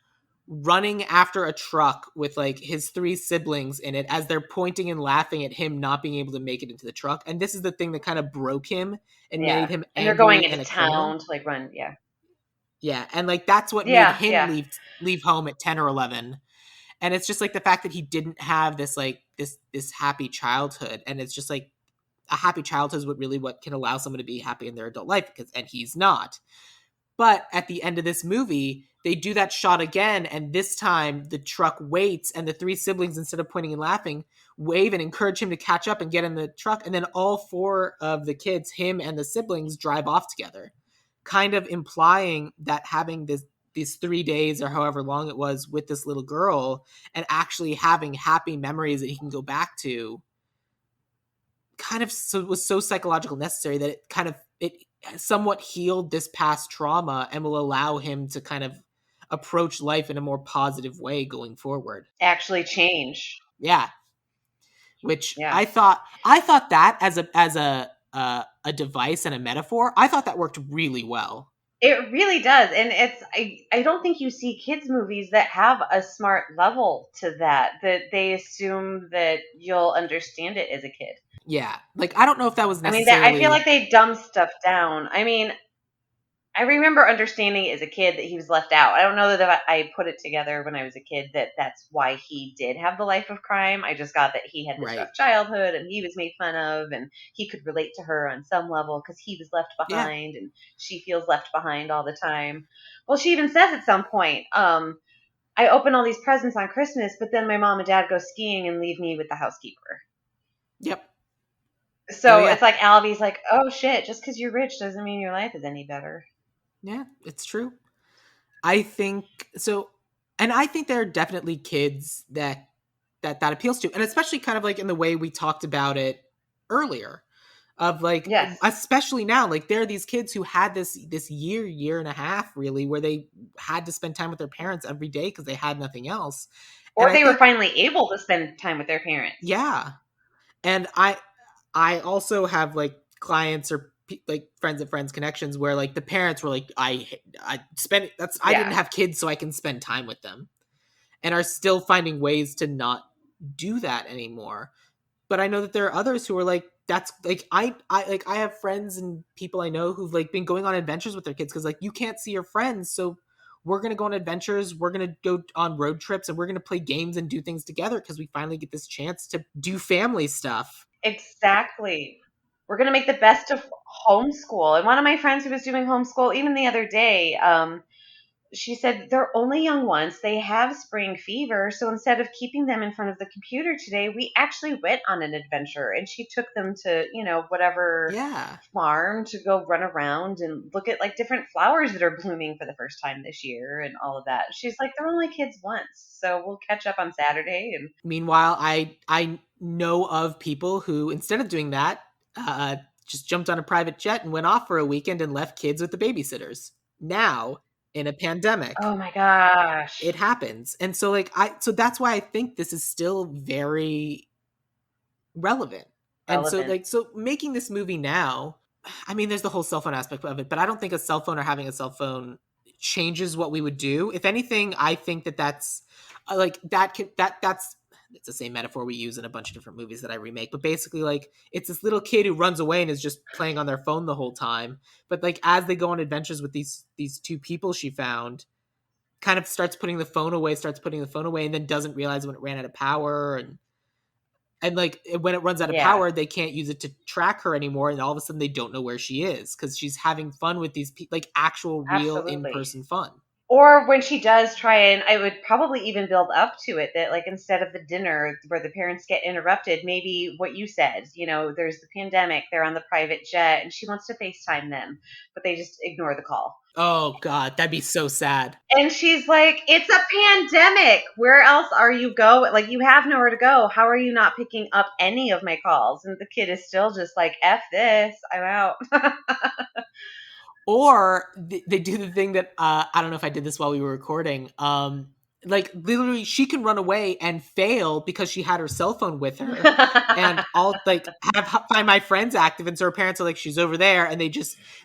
running after a truck with like his three siblings in it as they're pointing and laughing at him not being able to make it into the truck. And this is the thing that kind of broke him and made Yeah. him And they're going angry into and a criminal. town to like run. Yeah. Yeah, and like that's what made Yeah. him Yeah. leave home at 10 or 11. And it's just like the fact that he didn't have this like this happy childhood, and it's just like a happy childhood is what can allow someone to be happy in their adult life, because and he's not. But at the end of this movie, they do that shot again, and this time the truck waits, and the three siblings, instead of pointing and laughing, wave and encourage him to catch up and get in the truck. And then all four of the kids, him and the siblings, drive off together, kind of implying that having these 3 days or however long it was with this little girl and actually having happy memories that he can go back to kind of was so psychological necessary that it somewhat healed this past trauma and will allow him to kind of approach life in a more positive way going forward. Actually change. Yeah, which Yeah. I thought that as a device and a metaphor, I thought that worked really well. It really does. And I don't think you see kids movies that have a smart level to that they assume that you'll understand it as a kid. Yeah, like I don't know if that was I mean, that I feel like necessarily they dumb stuff down. I mean, I remember understanding as a kid that he was left out. I don't know that I put it together when I was a kid that that's why he did have the life of crime. I just got that he had this right. rough childhood and he was made fun of and he could relate to her on some level because he was left Yeah. behind and she feels left behind all the time. Well, she even says at some point, I open all these presents on Christmas, but then my mom and dad go skiing and leave me with the housekeeper. Yep. Oh So yeah. it's like Alvy's like, oh shit, just because you're rich doesn't mean your life is any better. Yeah, it's true. I think so, and I think there are definitely kids that appeals to, and especially kind of like in the way we talked about it earlier, of like Yes. especially now, like there are these kids who had this year and a half really where they had to spend time with their parents every day because they had nothing else, and Or I they were think finally able to spend time with their parents. yeah, and I also have like clients or like friends of friends connections where like the parents were like I spent that's I didn't Yeah. have kids so I can spend time with them, and are still finding ways to not do that anymore. But I know that there are others who are like that's like I have friends and people I know who've like been going on adventures with their kids because like you can't see your friends, so we're gonna go on adventures, we're gonna go on road trips, and we're gonna play games and do things together because we finally get this chance to do family stuff. Exactly. We're going to make the best of homeschool. And one of my friends who was doing homeschool, even the other day, she said they're only young ones. They have spring fever. So instead of keeping them in front of the computer today, we actually went on an adventure. And she took them to, whatever Yeah. farm to go run around and look at like different flowers that are blooming for the first time this year and all of that. She's like, they're only kids once. So we'll catch up on Saturday. And Meanwhile, I know of people who instead of doing that, uh, just jumped on a private jet and went off for a weekend and left kids with the babysitters. Now, in a pandemic, oh my gosh, it happens, and so like so that's why I think this is still very relevant. And so relevant. like so making this movie now, I mean there's the whole cell phone aspect of it, but I don't think a cell phone or having a cell phone changes what we would do. If anything, I think that that's like that can that's it's the same metaphor we use in a bunch of different movies that I remake, but basically like it's this little kid who runs away and is just playing on their phone the whole time, but like as they go on adventures with these two people she found, kind of starts putting the phone away, and then doesn't realize when it ran out of power, and like when it runs out of Yeah, power they can't use it to track her anymore, and all of a sudden they don't know where she is because she's having fun with these like actual real absolutely. in-person fun. Or when she does try, and I would probably even build up to it that, like, instead of the dinner where the parents get interrupted, maybe what you said, there's the pandemic, they're on the private jet, and she wants to FaceTime them, but they just ignore the call. Oh god, that'd be so sad. And she's like, it's a pandemic. Where else are you going? Like, you have nowhere to go. How are you not picking up any of my calls? And the kid is still just like, F this, I'm out. Or they do the thing that I don't know if I did this while we were recording. Like literally, she can run away and fail because she had her cell phone with her, and all like have Find My Friends active, and so her parents are like, she's over there, and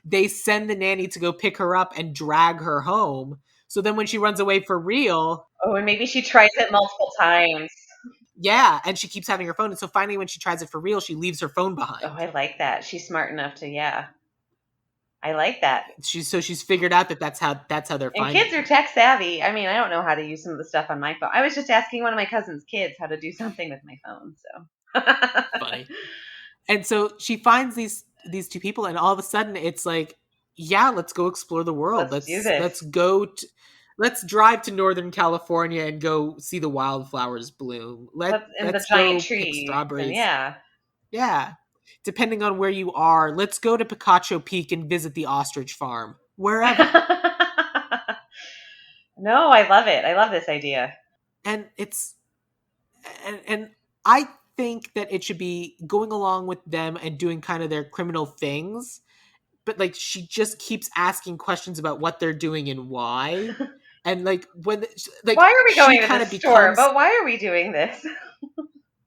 they send the nanny to go pick her up and drag her home. So then when she runs away for real, Oh, and maybe she tries it multiple times. yeah, and she keeps having her phone, and so finally when she tries it for real, she leaves her phone Oh, behind. I like that. She's smart enough to, yeah. I like that. She's figured out that that's how they're And finding kids are her. tech savvy. I mean, I don't know how to use some of the stuff on my phone. I was just asking one of my cousin's kids how to do something with my phone. So Funny. And so she finds these two people, and all of a sudden it's like, yeah, let's go explore the world. let's do this. Let's drive to Northern California and go see the wildflowers bloom. And the Let's giant go pick trees. And strawberries. yeah. Yeah. Depending on where you are, let's go to Picacho Peak and visit the ostrich farm. Wherever. No, I love it. I love this idea. And and I think that it should be going along with them and doing kind of their criminal things, but like she just keeps asking questions about what they're doing and why. And like when Why like are we she going to kind the of store? becomes, But why are we doing this?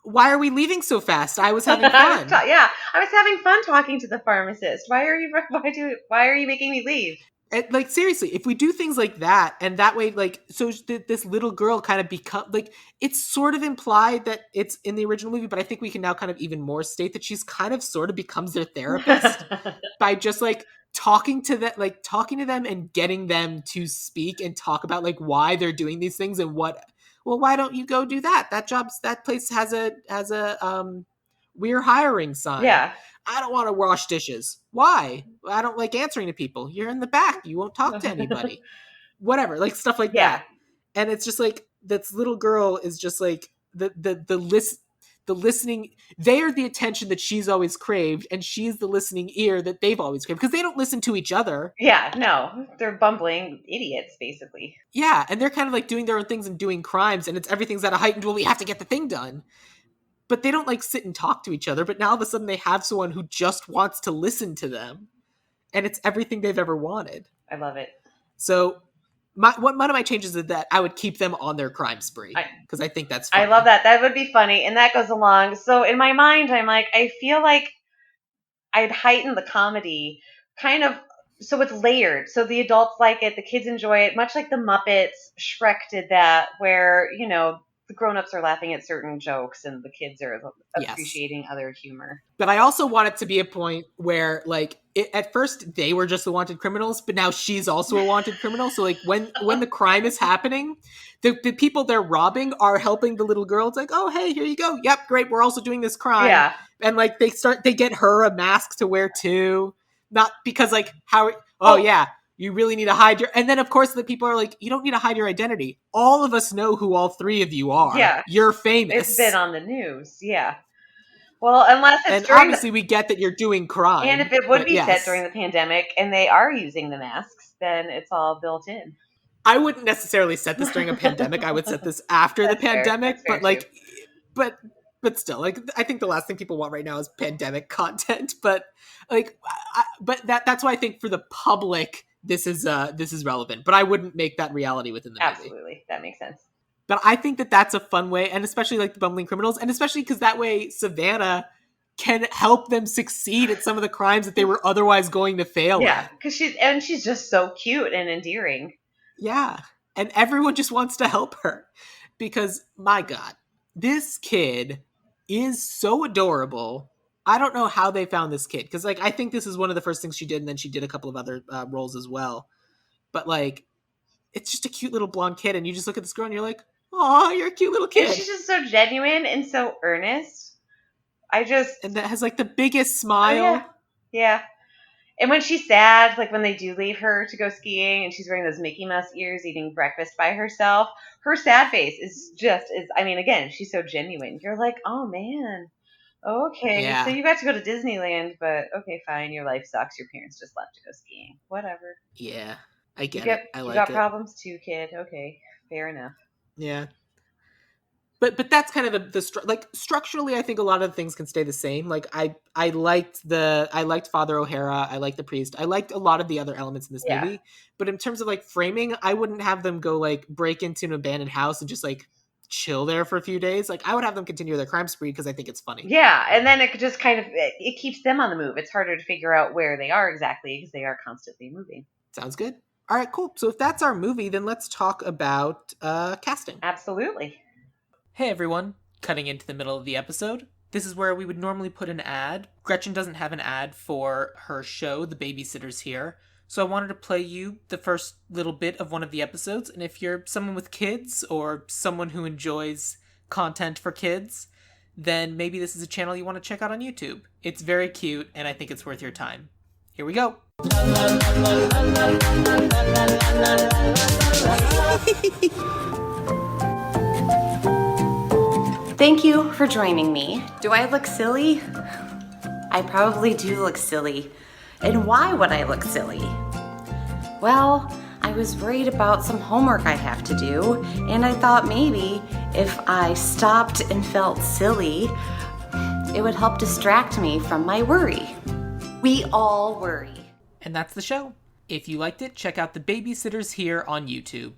why are we leaving so fast? I was having I was fun. yeah, I was having fun talking to the pharmacist. Why are you making me leave? And, like seriously, if we do things like that, and that way, like so this little girl kind of become like, it's sort of implied that it's in the original movie, but I think we can now kind of even more state that she's kind of sort of becomes their therapist by just like talking to them and getting them to speak and talk about like why they're doing these things and what, well, why don't you go do that place has a we're hiring sign. Yeah. I don't want to wash dishes. Why? I don't like answering to people. You're in the back, you won't talk to anybody. Whatever, like stuff like Yeah. that. And it's just like this little girl is just like the listening, they are the attention that she's always craved, and she's the listening ear that they've always craved, because they don't listen to each other. Yeah, no. They're bumbling idiots basically. Yeah, and they're kind of like doing their own things and doing crimes, and it's everything's at a heightened, well, we have to get the thing done. But they don't like sit and talk to each other. But now all of a sudden they have someone who just wants to listen to them, and it's everything they've ever wanted. I love it. So one of my changes is that I would keep them on their crime spree, I because I think that's I love funny. that. That would be funny, and that goes along. So in my mind, I'm like, I feel like I'd heighten the comedy, kind of, so it's layered. So the adults like it, the kids enjoy it, much like the Muppets. Shrek did that, where the grown-ups are laughing at certain jokes and the kids are Yes. appreciating other humor. But I also want it to be a point where, like, at first they were just the wanted criminals, but now she's also a wanted criminal. So, like, when the crime is happening, the people they're robbing are helping the little girl. It's like, oh, hey, here you go. Yep, great. We're also doing this crime, Yeah. and like they get her a mask to wear too, not because like how. Oh Oh, yeah, you really need to hide your. And then of course the people are like, you don't need to hide your identity. All of us know who all three of you are. yeah. You're It's been famous. on the news. Yeah. Well, unless it's And during the obviously we get that you're doing and if crime, it would but be set during yes. the pandemic and they are using the masks, then it's all built in. I wouldn't necessarily set this during a pandemic. I would set this after the That's fair. That's pandemic, fair but too. like but but still, like I think the last thing people want right now is pandemic content, but like but that's why I think for the public this is relevant, but I wouldn't make that reality within the movie. Absolutely. That makes sense. But I think that that's a fun way, and especially like the bumbling criminals, and especially because that way Savannah can help them succeed at some of the crimes that they were otherwise going to fail Yeah, at. because she's just so cute and endearing. Yeah. And everyone just wants to help her because, my God, this kid is so adorable. I don't know how they found this kid because, like, I think this is one of the first things she did, and then she did a couple of other roles as well. But, like, it's just a cute little blonde kid, and you just look at this girl and you're like, oh, you're a cute little And kid. she's just so genuine and so earnest. I just And that has, like, the biggest oh yeah. smile. Yeah. And when she's sad, like when they do leave her to go skiing and she's wearing those Mickey Mouse ears eating breakfast by herself, her sad face is just is I mean, again, she's so genuine. You're like, oh man. Okay, so Yeah. you got to go to Disneyland, but okay, fine, your life sucks. Your parents just left to go skiing. Whatever. Yeah. I You get get it. I you like got it. problems too, kid. Okay, fair enough. Yeah. But that's kind of like structurally I think a lot of things can stay the same. Like I liked Father O'Hara, I liked the priest, I liked a lot of the other elements in this Yeah. movie, but in terms of like framing, I wouldn't have them go like break into an abandoned house and just like chill there for a few days. Like I would have them continue their crime spree because I think it's funny. Yeah, and then it could just kind of it keeps them on the move. It's harder to figure out where they are exactly because they are constantly moving. Sounds good. All right, cool. So if that's our movie, then let's talk about casting. Absolutely. Hey everyone, cutting into the middle of the episode. This is where we would normally put an ad. Gretchen doesn't have an ad for her show, The Babysitter's Here, so I wanted to play you the first little bit of one of the episodes, and if you're someone with kids or someone who enjoys content for kids, then maybe this is a channel you want to check out on YouTube. It's very cute, and I think it's worth your time. Here we go. Thank you for joining me. Do I look silly? I probably do look silly. And why would I look silly? Well, I was worried about some homework I have to do, and I thought maybe if I stopped and felt silly, it would help distract me from my worry. We all worry. And that's the show. If you liked it, check out The Babysitter's Here on YouTube.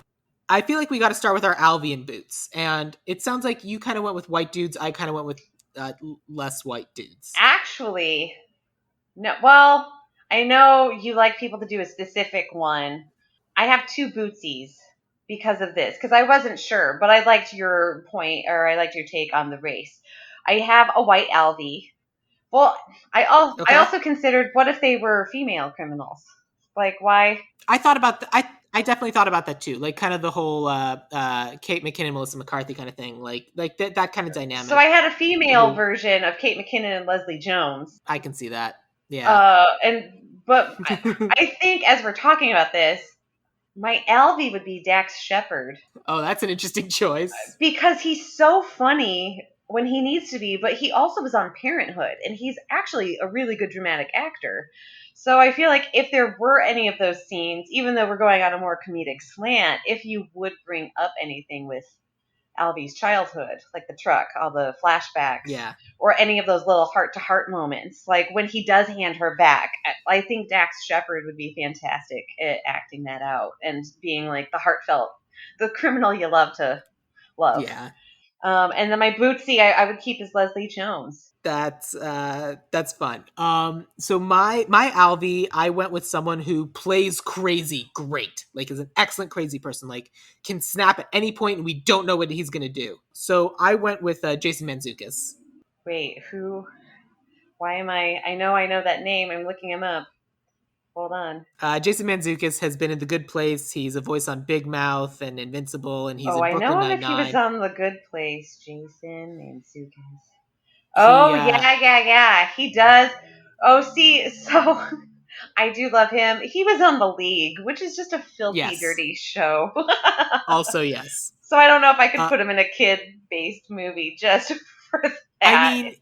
I feel like we got to start with our Albion boots. And it sounds like you kind of went with white dudes. I kind of went with less white dudes. Actually, no. Well, I know you like people to do a specific one. I have two bootsies because of this, because I wasn't sure, but I liked your point, or I liked your take on the race. I have a white Alvy. Well, I also considered, what if they were female criminals? Like, why? I thought about I definitely thought about that too. Like kind of the whole Kate McKinnon, Melissa McCarthy kind of thing. Like that kind of dynamic. So I had a female version of Kate McKinnon and Leslie Jones. I can see that. Yeah. But I think as we're talking about this, my Alvy would be Dax Shepard. Oh, that's an interesting choice. Because he's so funny when he needs to be, but he also was on Parenthood, and he's actually a really good dramatic actor. So I feel like if there were any of those scenes, even though we're going on a more comedic slant, if you would bring up anything with Alvy's childhood, like the truck, all the flashbacks, yeah, or any of those little heart-to-heart moments, like when he does hand her back, I think Dax Shepard would be fantastic at acting that out and being like the heartfelt, the criminal you love to love. Yeah. And then my bootsy, I would keep as Leslie Jones. That's fun. So my Alvy, I went with someone who plays crazy great, like is an excellent crazy person, like can snap at any point and we don't know what he's gonna do. So I went with Jason Mantzoukas. Wait, who? Why am I know that name. I'm looking him up. Hold on. Jason Mantzoukas has been in The Good Place. He's a voice on Big Mouth and Invincible, and he's in Brooklyn Nine-Nine. Nine-Nine. He was on The Good Place. Jason Mantzoukas. Yeah. He does. Oh, see, so I do love him. He was on The League, which is just a filthy, dirty show. Also, yes. So I don't know if I could put him in a kid-based movie just for that. I mean,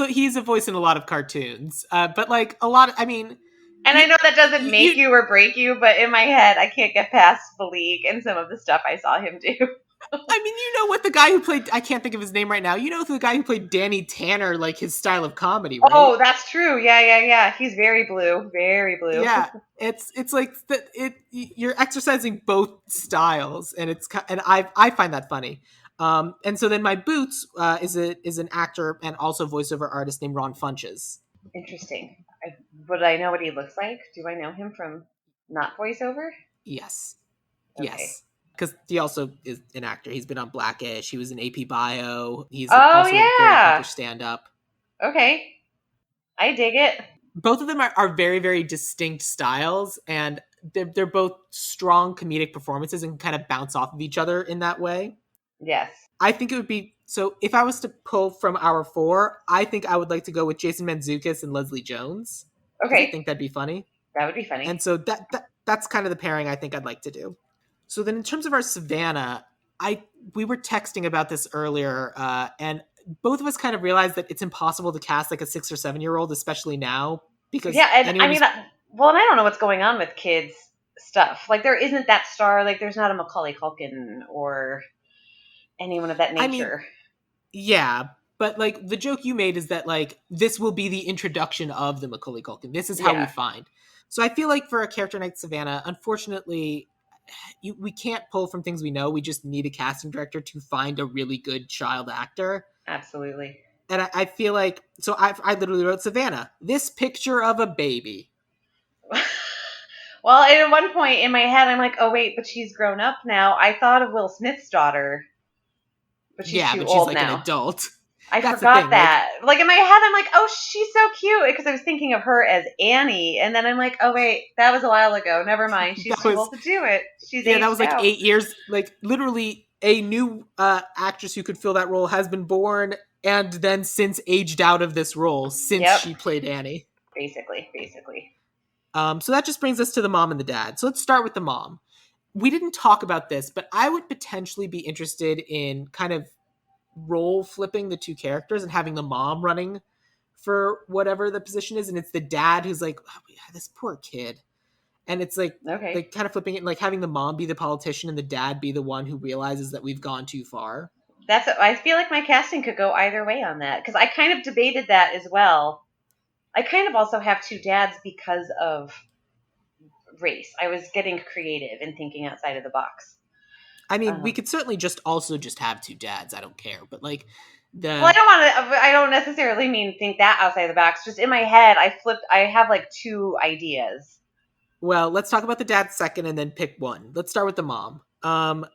he's a voice in a lot of cartoons, but like a lot. I mean. And I know that doesn't make you or break you, but in my head, I can't get past The League and some of the stuff I saw him do. I mean, you know what the guy who played, I can't think of his name right now. You know the guy who played Danny Tanner, like his style of comedy, right? Oh, that's true. Yeah. He's very blue. Very blue. Yeah. It's like you're exercising both styles, and I find that funny. And so then my boots is an actor and also voiceover artist named Ron Funches. Interesting. Would I know what he looks like? Do I know him from not voiceover? Yes. Okay. Yes. Because he also is an actor. He's been on Blackish. He was in AP Bio. He's also a very accomplished stand-up. Okay. I dig it. Both of them are very, very distinct styles, and they're both strong comedic performances and kind of bounce off of each other in that way. Yes. I think it would be... So if I was to pull from our four, I think I would like to go with Jason Mantzoukas and Leslie Jones. because I Okay, think that'd be funny. that would be funny. And so that's kind of the pairing I think I'd like to do. So then in terms of our Savannah, we were texting about this earlier, and both of us kind of realized that it's impossible to cast like a 6 or 7 year old, especially now, because Yeah, and I anyone mean, who's well, and I don't know what's going on with kids stuff. Like, there isn't that star. Like, there's not a Macaulay Culkin or anyone of that I mean, nature. yeah, but like the joke you made is that like this will be the introduction of the Macaulay Culkin. This is how we Yeah, find. So I feel like for a character like Savannah, unfortunately, we can't pull from things we know. We just need a casting director to find a really good child actor. absolutely. And I feel like so I literally wrote Savannah, this picture of a baby. Well, and at one point in my head, I'm like, oh wait, but she's grown up now. I thought of Will Smith's daughter, but she's Yeah, too but she's old like an now. adult. I That's the forgot thing. Like that. Like in my head, I'm like, oh, she's so cute because I was thinking of her as Annie, and then I'm like, oh wait, that was a while ago. Never mind. She's that too was old to do it. She's yeah, that was aged like out. 8 years. Like literally, a new actress who could fill that role has been born, and then since aged out of this role since Yep. she played Annie. Basically. So that just brings us to the mom and the dad. So let's start with the mom. We didn't talk about this, but I would potentially be interested in kind of role flipping the two characters and having the mom running for whatever the position is, and it's the dad who's like, oh, yeah, this poor kid. And it's Okay. like kind of flipping it, and like having the mom be the politician and the dad be the one who realizes that we've gone too far. I feel like my casting could go either way on that because I kind of debated that as well. I kind of also have two dads because of race. I was getting creative and thinking outside of the box. I mean, we Um, could certainly just also just have two dads. I don't care, but like well, I the don't want to. I don't necessarily mean think that outside the box. Just in my head, I flipped. I have like two ideas. well, let's talk about the dad second, and then pick one. Let's start with the mom.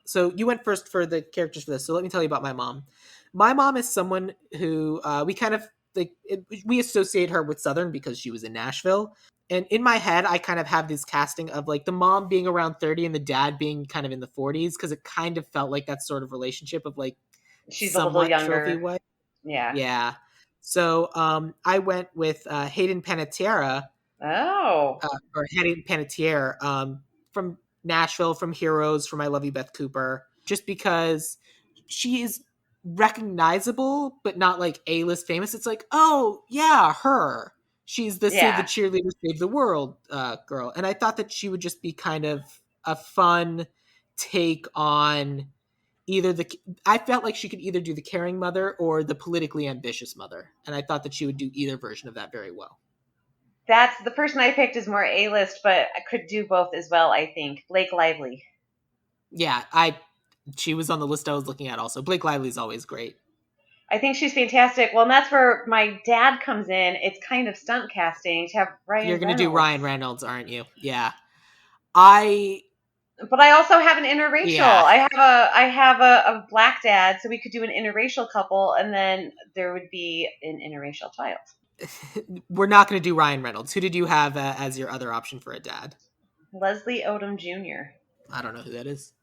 So you went first for the characters for this. So let me tell you about my mom. My mom is someone who we kind of we associate her with Southern because she was in Nashville. And in my head, I kind of have this casting of like the mom being around 30 and the dad being kind of in the 40s because it kind of felt like that sort of relationship of like She's a little somewhat trophy younger. wife. Yeah. Yeah. So I went with Hayden Panettiere, Oh. or Hayden Panettiere, from Nashville, from Heroes, from I Love You, Beth Cooper, just because she is recognizable, but not like A-list famous. It's like, oh yeah, her. She's the Save the Yeah. Cheerleader, Save the World girl. And I thought that she would just be kind of a fun take on either the I felt like she could either do the caring mother or the politically ambitious mother, and I thought that she would do either version of that very well. That's the person I picked is more A list, but I could do both as well. I think Blake Lively. Yeah, she was on the list I was looking at also. Blake Lively's always great. I think she's fantastic. Well, and that's where my dad comes in. It's kind of stunt casting to have You're Ryan gonna do Reynolds. Ryan Reynolds, aren't you? Yeah. I But I also have an interracial. yeah. I have a black dad, so we could do an interracial couple, and then there would be an interracial child. We're not gonna do Ryan Reynolds. Who did you have as your other option for a dad? Leslie Odom Jr. I don't know who that is.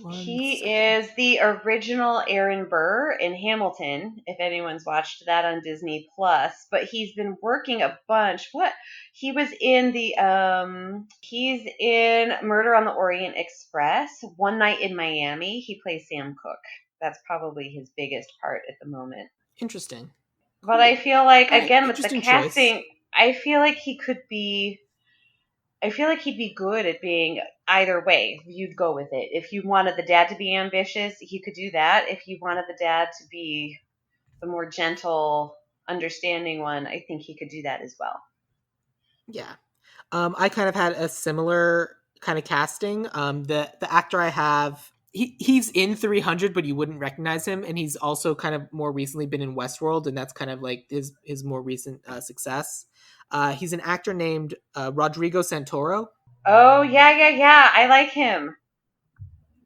One He second. is the original Aaron Burr in Hamilton, if anyone's watched that on Disney Plus. But he's been working a bunch. What? He was in he's in Murder on the Orient Express, One Night in Miami. He plays Sam Cooke. That's probably his biggest part at the moment. Interesting. But I Cool. feel like All right. again with the Interesting choice. casting, I feel like he'd be good at being either way. You'd go with it. If you wanted the dad to be ambitious, he could do that. If you wanted the dad to be the more gentle, understanding one, I think he could do that as well. Yeah. I kind of had a similar kind of casting. The actor I have, he's in 300, but you wouldn't recognize him, and he's also kind of more recently been in Westworld, and that's kind of like his more recent success. He's an actor named Rodrigo Santoro. Oh, yeah. I like him.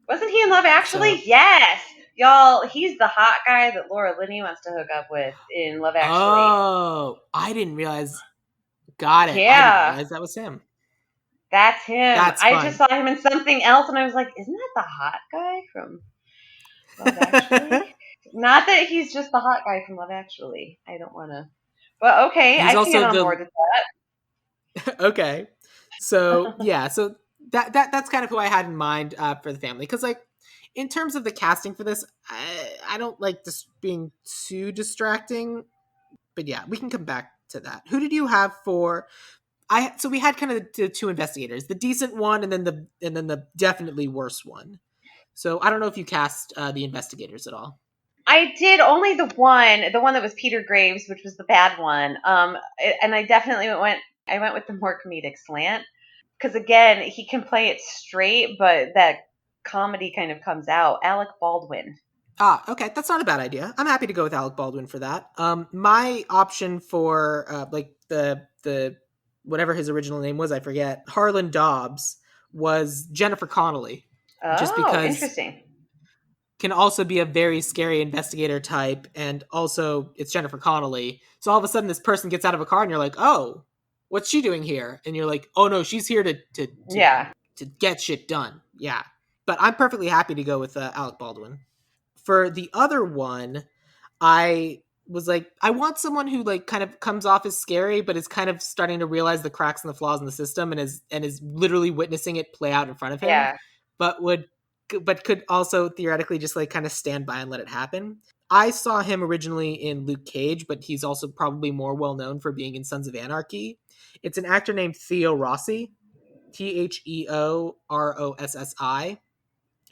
Wasn't he in Love So, Actually? Yes. Y'all, he's the hot guy that Laura Linney wants to hook up with in Love Actually. oh, I didn't realize. Got it. I didn't Yeah, realize that was him. that's him. That's I just fun. saw him in something else and I was like, isn't that the hot guy from Love Actually? Not that he's just the hot guy from Love Actually. I don't want to. But okay, He's I can get also on the board with that. Okay. So yeah, so that's kind of who I had in mind for the family. Because like in terms of the casting for this, I don't like this being too distracting. But yeah, we can come back to that. Who did you have for? So we had kind of the two investigators, the decent one, and then the definitely worse one. So I don't know if you cast the investigators at all. I did only the one that was Peter Graves, which was the bad one. And I definitely I went with the more comedic slant because again, he can play it straight, but that comedy kind of comes out. Alec Baldwin. Ah, okay, that's not a bad idea. I'm happy to go with Alec Baldwin for that. My option for like the whatever his original name was, I forget. Harlan Dobbs was Jennifer Connelly, just Oh, because interesting. can also be a very scary investigator type, and also it's Jennifer Connelly. So all of a sudden, this person gets out of a car, and you're like, oh, what's she doing here? And you're like, oh no, she's here Yeah, to get shit done. Yeah, but I'm perfectly happy to go with Alec Baldwin. For the other one, I was like, I want someone who like kind of comes off as scary, but is kind of starting to realize the cracks and the flaws in the system, and is literally witnessing it play out in front of him, yeah, but could also theoretically just like kind of stand by and let it happen. I saw him originally in Luke Cage, but he's also probably more well known for being in Sons of Anarchy. It's an actor named Theo Rossi, Theorossi,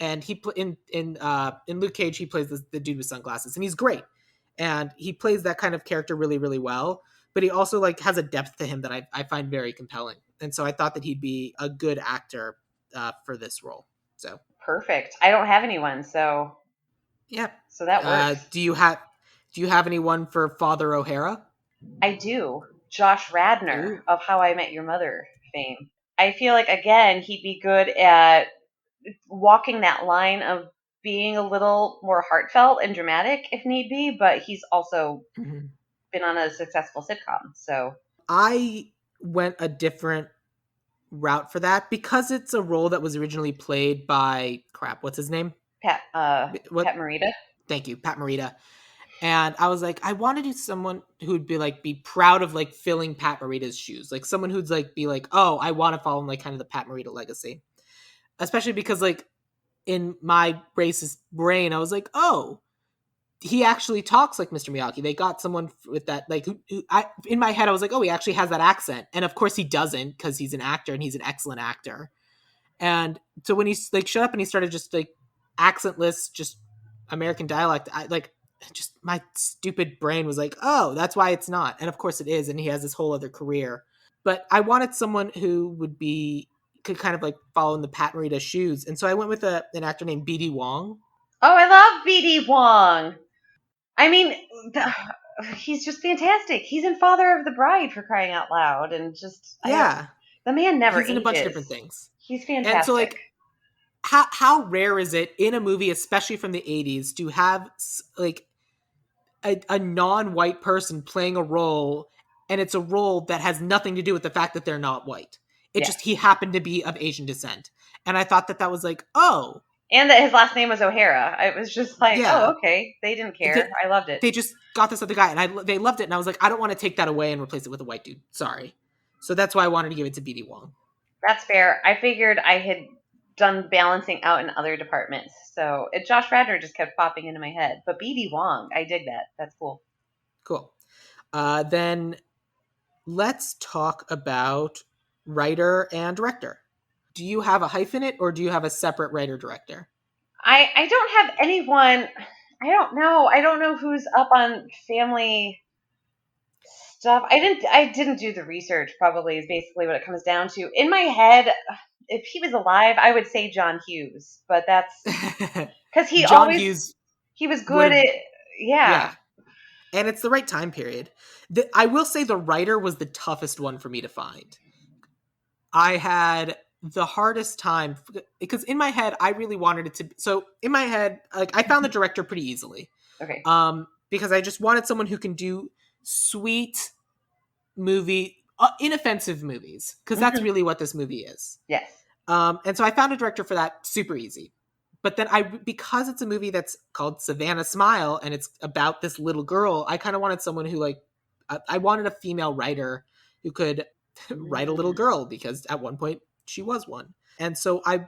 and in Luke Cage he plays the dude with sunglasses, and he's great, and he plays that kind of character really really well. But he also like has a depth to him that I find very compelling, and so I thought that he'd be a good actor for this role. So perfect. I don't have anyone, yeah, so that works. do you have anyone for Father O'Hara? I do. Josh Radnor Ooh. of How I Met Your Mother fame. I feel like again he'd be good at walking that line of being a little more heartfelt and dramatic if need be, but he's also Mhm. been on a successful sitcom. So I went a different route for that because it's a role that was originally played by crap. What's his name? Pat What? Morita. Thank you, Pat Morita. And I was like, I want to do someone who would be proud of like filling Pat Morita's shoes, like someone who'd like be like, oh, I want to follow in like kind of the Pat Morita legacy, especially because like in my racist brain, I was like, oh, he actually talks like Mr. Miyagi. They got someone with that, like, in my head, I was like, oh, he actually has that accent. And of course he doesn't because he's an actor and he's an excellent actor. And so when he like showed up and he started just like accentless, just American dialect, I like just my stupid brain was like, oh, that's why it's not. And of course it is. And he has this whole other career. But I wanted someone who could kind of like follow in the Pat Morita shoes. And so I went with an actor named BD Wong. Oh, I love BD Wong. I mean, he's just fantastic. He's in Father of the Bride for crying out loud, and just I don't. Yeah. The man never He's in a bunch of ages. different things. He's And so fantastic. like how rare is it in a movie, especially from the 80s, to have like a non-white person playing a role, and it's a role that has nothing to do with the fact that they're not white. It Yeah, just he happened to be of Asian descent, and I thought that was like, oh and that his last name was O'Hara. I was just like, yeah, oh, okay. They didn't they, care. I loved it. they just got this other guy, and they loved it, and I was like, I don't want to take that away and replace it with a white dude. Sorry, so that's why I wanted to give it to BD Wong. That's fair. I figured I had done balancing out in other departments. So Josh Radnor just kept popping into my head. But BD Wong, I dig that. That's cool. Cool. Then let's talk about writer and director. Do you have a hyphenate or do you have a separate writer director? I don't have anyone. I don't know. I don't know who's up on family stuff. I didn't do the research. Probably is basically what it comes down to. In my head, if he was alive, I would say John Hughes, but that's because John Hughes he was would good have, at yeah. yeah, and it's the right time period. I will say the writer was the toughest one for me to find. I had the hardest time because in my head I really wanted it to. So in my head, like I found the director pretty easily, Okay. because I just wanted someone who can do sweet inoffensive movies, because that's really what this movie is. Yes. And so I found a director for that super easy. But then because it's a movie that's called Savannah Smile and it's about this little girl, I kind of wanted someone who I wanted a female writer who could write a little girl, because at one point she was one. And so I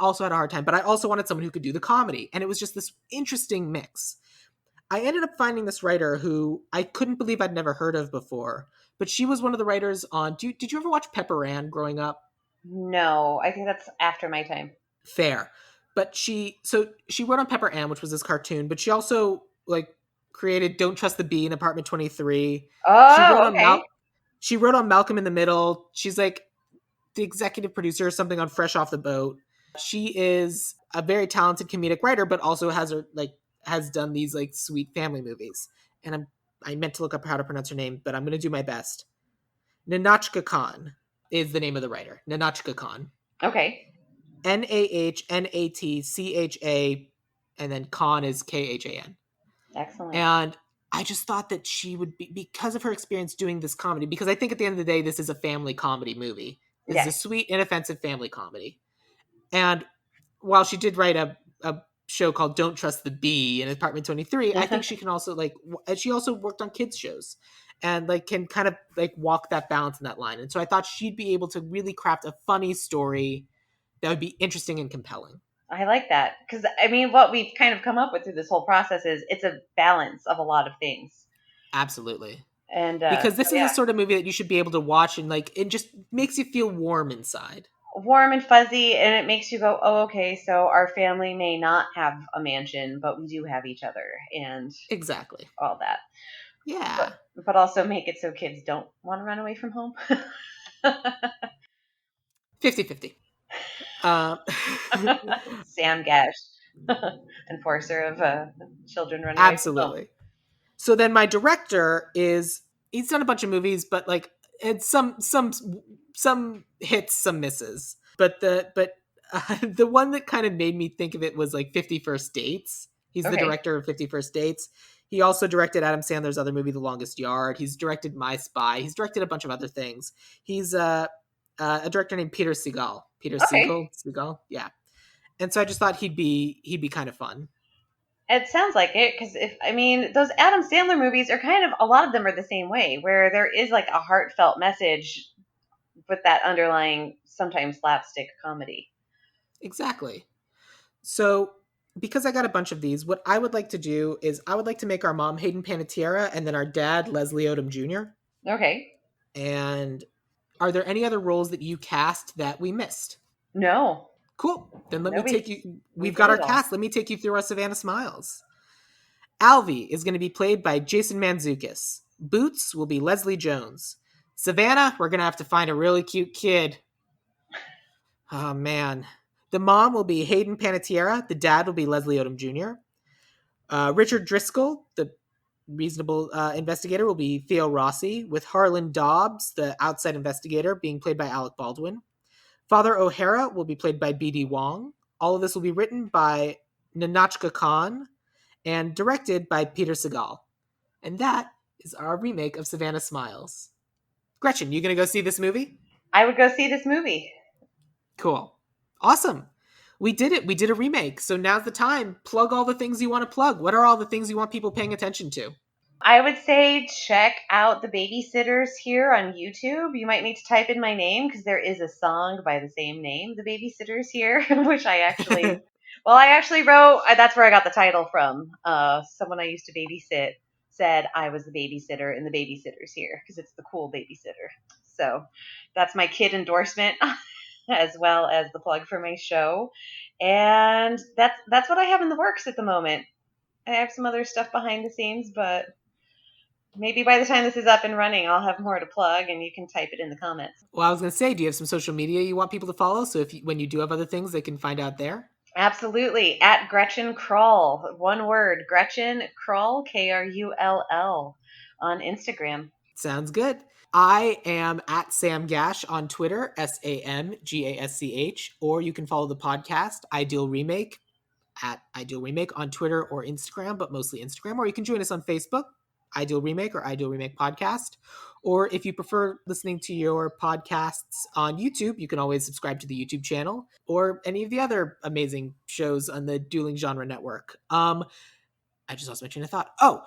also had a hard time, but I also wanted someone who could do the comedy. And it was just this interesting mix. I ended up finding this writer who I couldn't believe I'd never heard of before, but she was one of the writers on, did you ever watch Pepper Ann growing up? No, I think that's after my time. Fair. But she wrote on Pepper Ann, which was this cartoon, but she also like created Don't Trust the Bee in Apartment 23. Oh, okay. She wrote on Malcolm in the Middle. She's like the executive producer or something on Fresh Off the Boat. She is a very talented comedic writer, but also has done these like sweet family movies. And I meant to look up how to pronounce her name, but I'm going to do my best. Nahnatchka Khan is the name of the writer. Nahnatchka Khan. Okay. Nahnatcha, and then Khan is Khan. Excellent. And I just thought that she would be, because of her experience doing this comedy, because I think at the end of the day, this is a family comedy movie. This is a sweet, inoffensive family comedy. And while she did write a show called Don't Trust the Bee in Apartment 23, I think she can also she also worked on kids shows and can kind of walk that balance in that line. And so I thought she'd be able to really craft a funny story that would be interesting and compelling. I like that. Because, I mean, what we've kind of come up with through this whole process is it's a balance of a lot of things. Absolutely. And because this is the sort of movie that you should be able to watch and it just makes you feel warm inside. Warm and fuzzy, and it makes you go, oh, okay, so our family may not have a mansion, but we do have each other, and exactly all that. Yeah. But also make it so kids don't want to run away from home. 50-50. Sam Gasch, enforcer of children running Absolutely. away from home. So then my director he's done a bunch of movies, but and some hits, some misses. But the one that kind of made me think of it was 50 First Dates. He's the director of 50 First Dates. He also directed Adam Sandler's other movie, The Longest Yard. He's directed My Spy. He's directed a bunch of other things. He's a director named Peter Segal. Segal, yeah. And so I just thought he'd be kind of fun. It sounds like it, because those Adam Sandler movies are kind of, a lot of them are the same way, where there is a heartfelt message with that underlying, sometimes slapstick comedy. Exactly. So because I got a bunch of these, what I would like to do is I would like to make our mom Hayden Panetta and then our dad Leslie Odom Jr. Okay. And are there any other roles that you cast that we missed? No. Cool. Then let me take you. We've got our cast. Let me take you through our Savannah Smiles. Alvy is going to be played by Jason Mantzoukas. Boots will be Leslie Jones. Savannah, we're going to have to find a really cute kid. Oh, man. The mom will be Hayden Panettiere. The dad will be Leslie Odom Jr. Richard Driscoll, the reasonable investigator, will be Theo Rossi, with Harlan Dobbs, the outside investigator, being played by Alec Baldwin. Father O'Hara will be played by B.D. Wong. All of this will be written by Nahnatchka Khan and directed by Peter Segal. And that is our remake of Savannah Smiles. Gretchen, you going to go see this movie? I would go see this movie. Cool. Awesome. We did it. We did a remake. So now's the time. Plug all the things you want to plug. What are all the things you want people paying attention to? I would say check out The Babysitters here on YouTube. You might need to type in my name because there is a song by the same name, The Babysitters here, which I actually, wrote. That's where I got the title from. Someone I used to babysit said I was the babysitter in The Babysitters here because it's the cool babysitter. So that's my kid endorsement as well as the plug for my show. And that's what I have in the works at the moment. I have some other stuff behind the scenes, but maybe by the time this is up and running, I'll have more to plug, and you can type it in the comments. Well, I was going to say, do you have some social media you want people to follow? So when you do have other things, they can find out there? Absolutely. At Gretchen Krull. One word. Gretchen Krull, Krull, on Instagram. Sounds good. I am at Sam Gasch on Twitter, SamGasch, or you can follow the podcast, Ideal Remake, at Ideal Remake on Twitter or Instagram, but mostly Instagram, or you can join us on Facebook, Ideal Remake or Ideal Remake Podcast. Or if you prefer listening to your podcasts on YouTube, you can always subscribe to the YouTube channel or any of the other amazing shows on the Dueling Genre Network. I just lost my train of thought. Oh,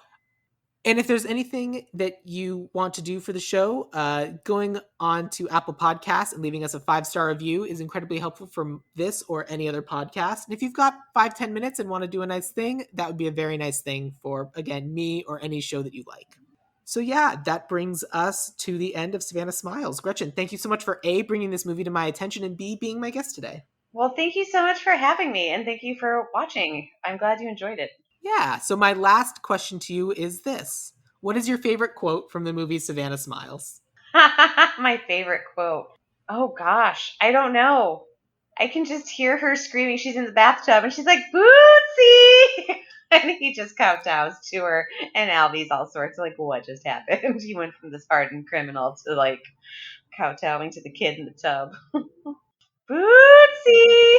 And if there's anything that you want to do for the show, going on to Apple Podcasts and leaving us a 5-star review is incredibly helpful for this or any other podcast. And if you've got 5-10 minutes and want to do a nice thing, that would be a very nice thing for, again, me or any show that you like. So yeah, that brings us to the end of Savannah Smiles. Gretchen, thank you so much for A, bringing this movie to my attention, and B, being my guest today. Well, thank you so much for having me, and thank you for watching. I'm glad you enjoyed it. Yeah, so my last question to you is this. What is your favorite quote from the movie Savannah Smiles? My favorite quote. Oh gosh, I don't know. I can just hear her screaming. She's in the bathtub and she's like, Bootsy! And he just kowtows to her. And Albie's all sorts of like, what just happened? He went from this hardened criminal to like kowtowing to the kid in the tub. Bootsy!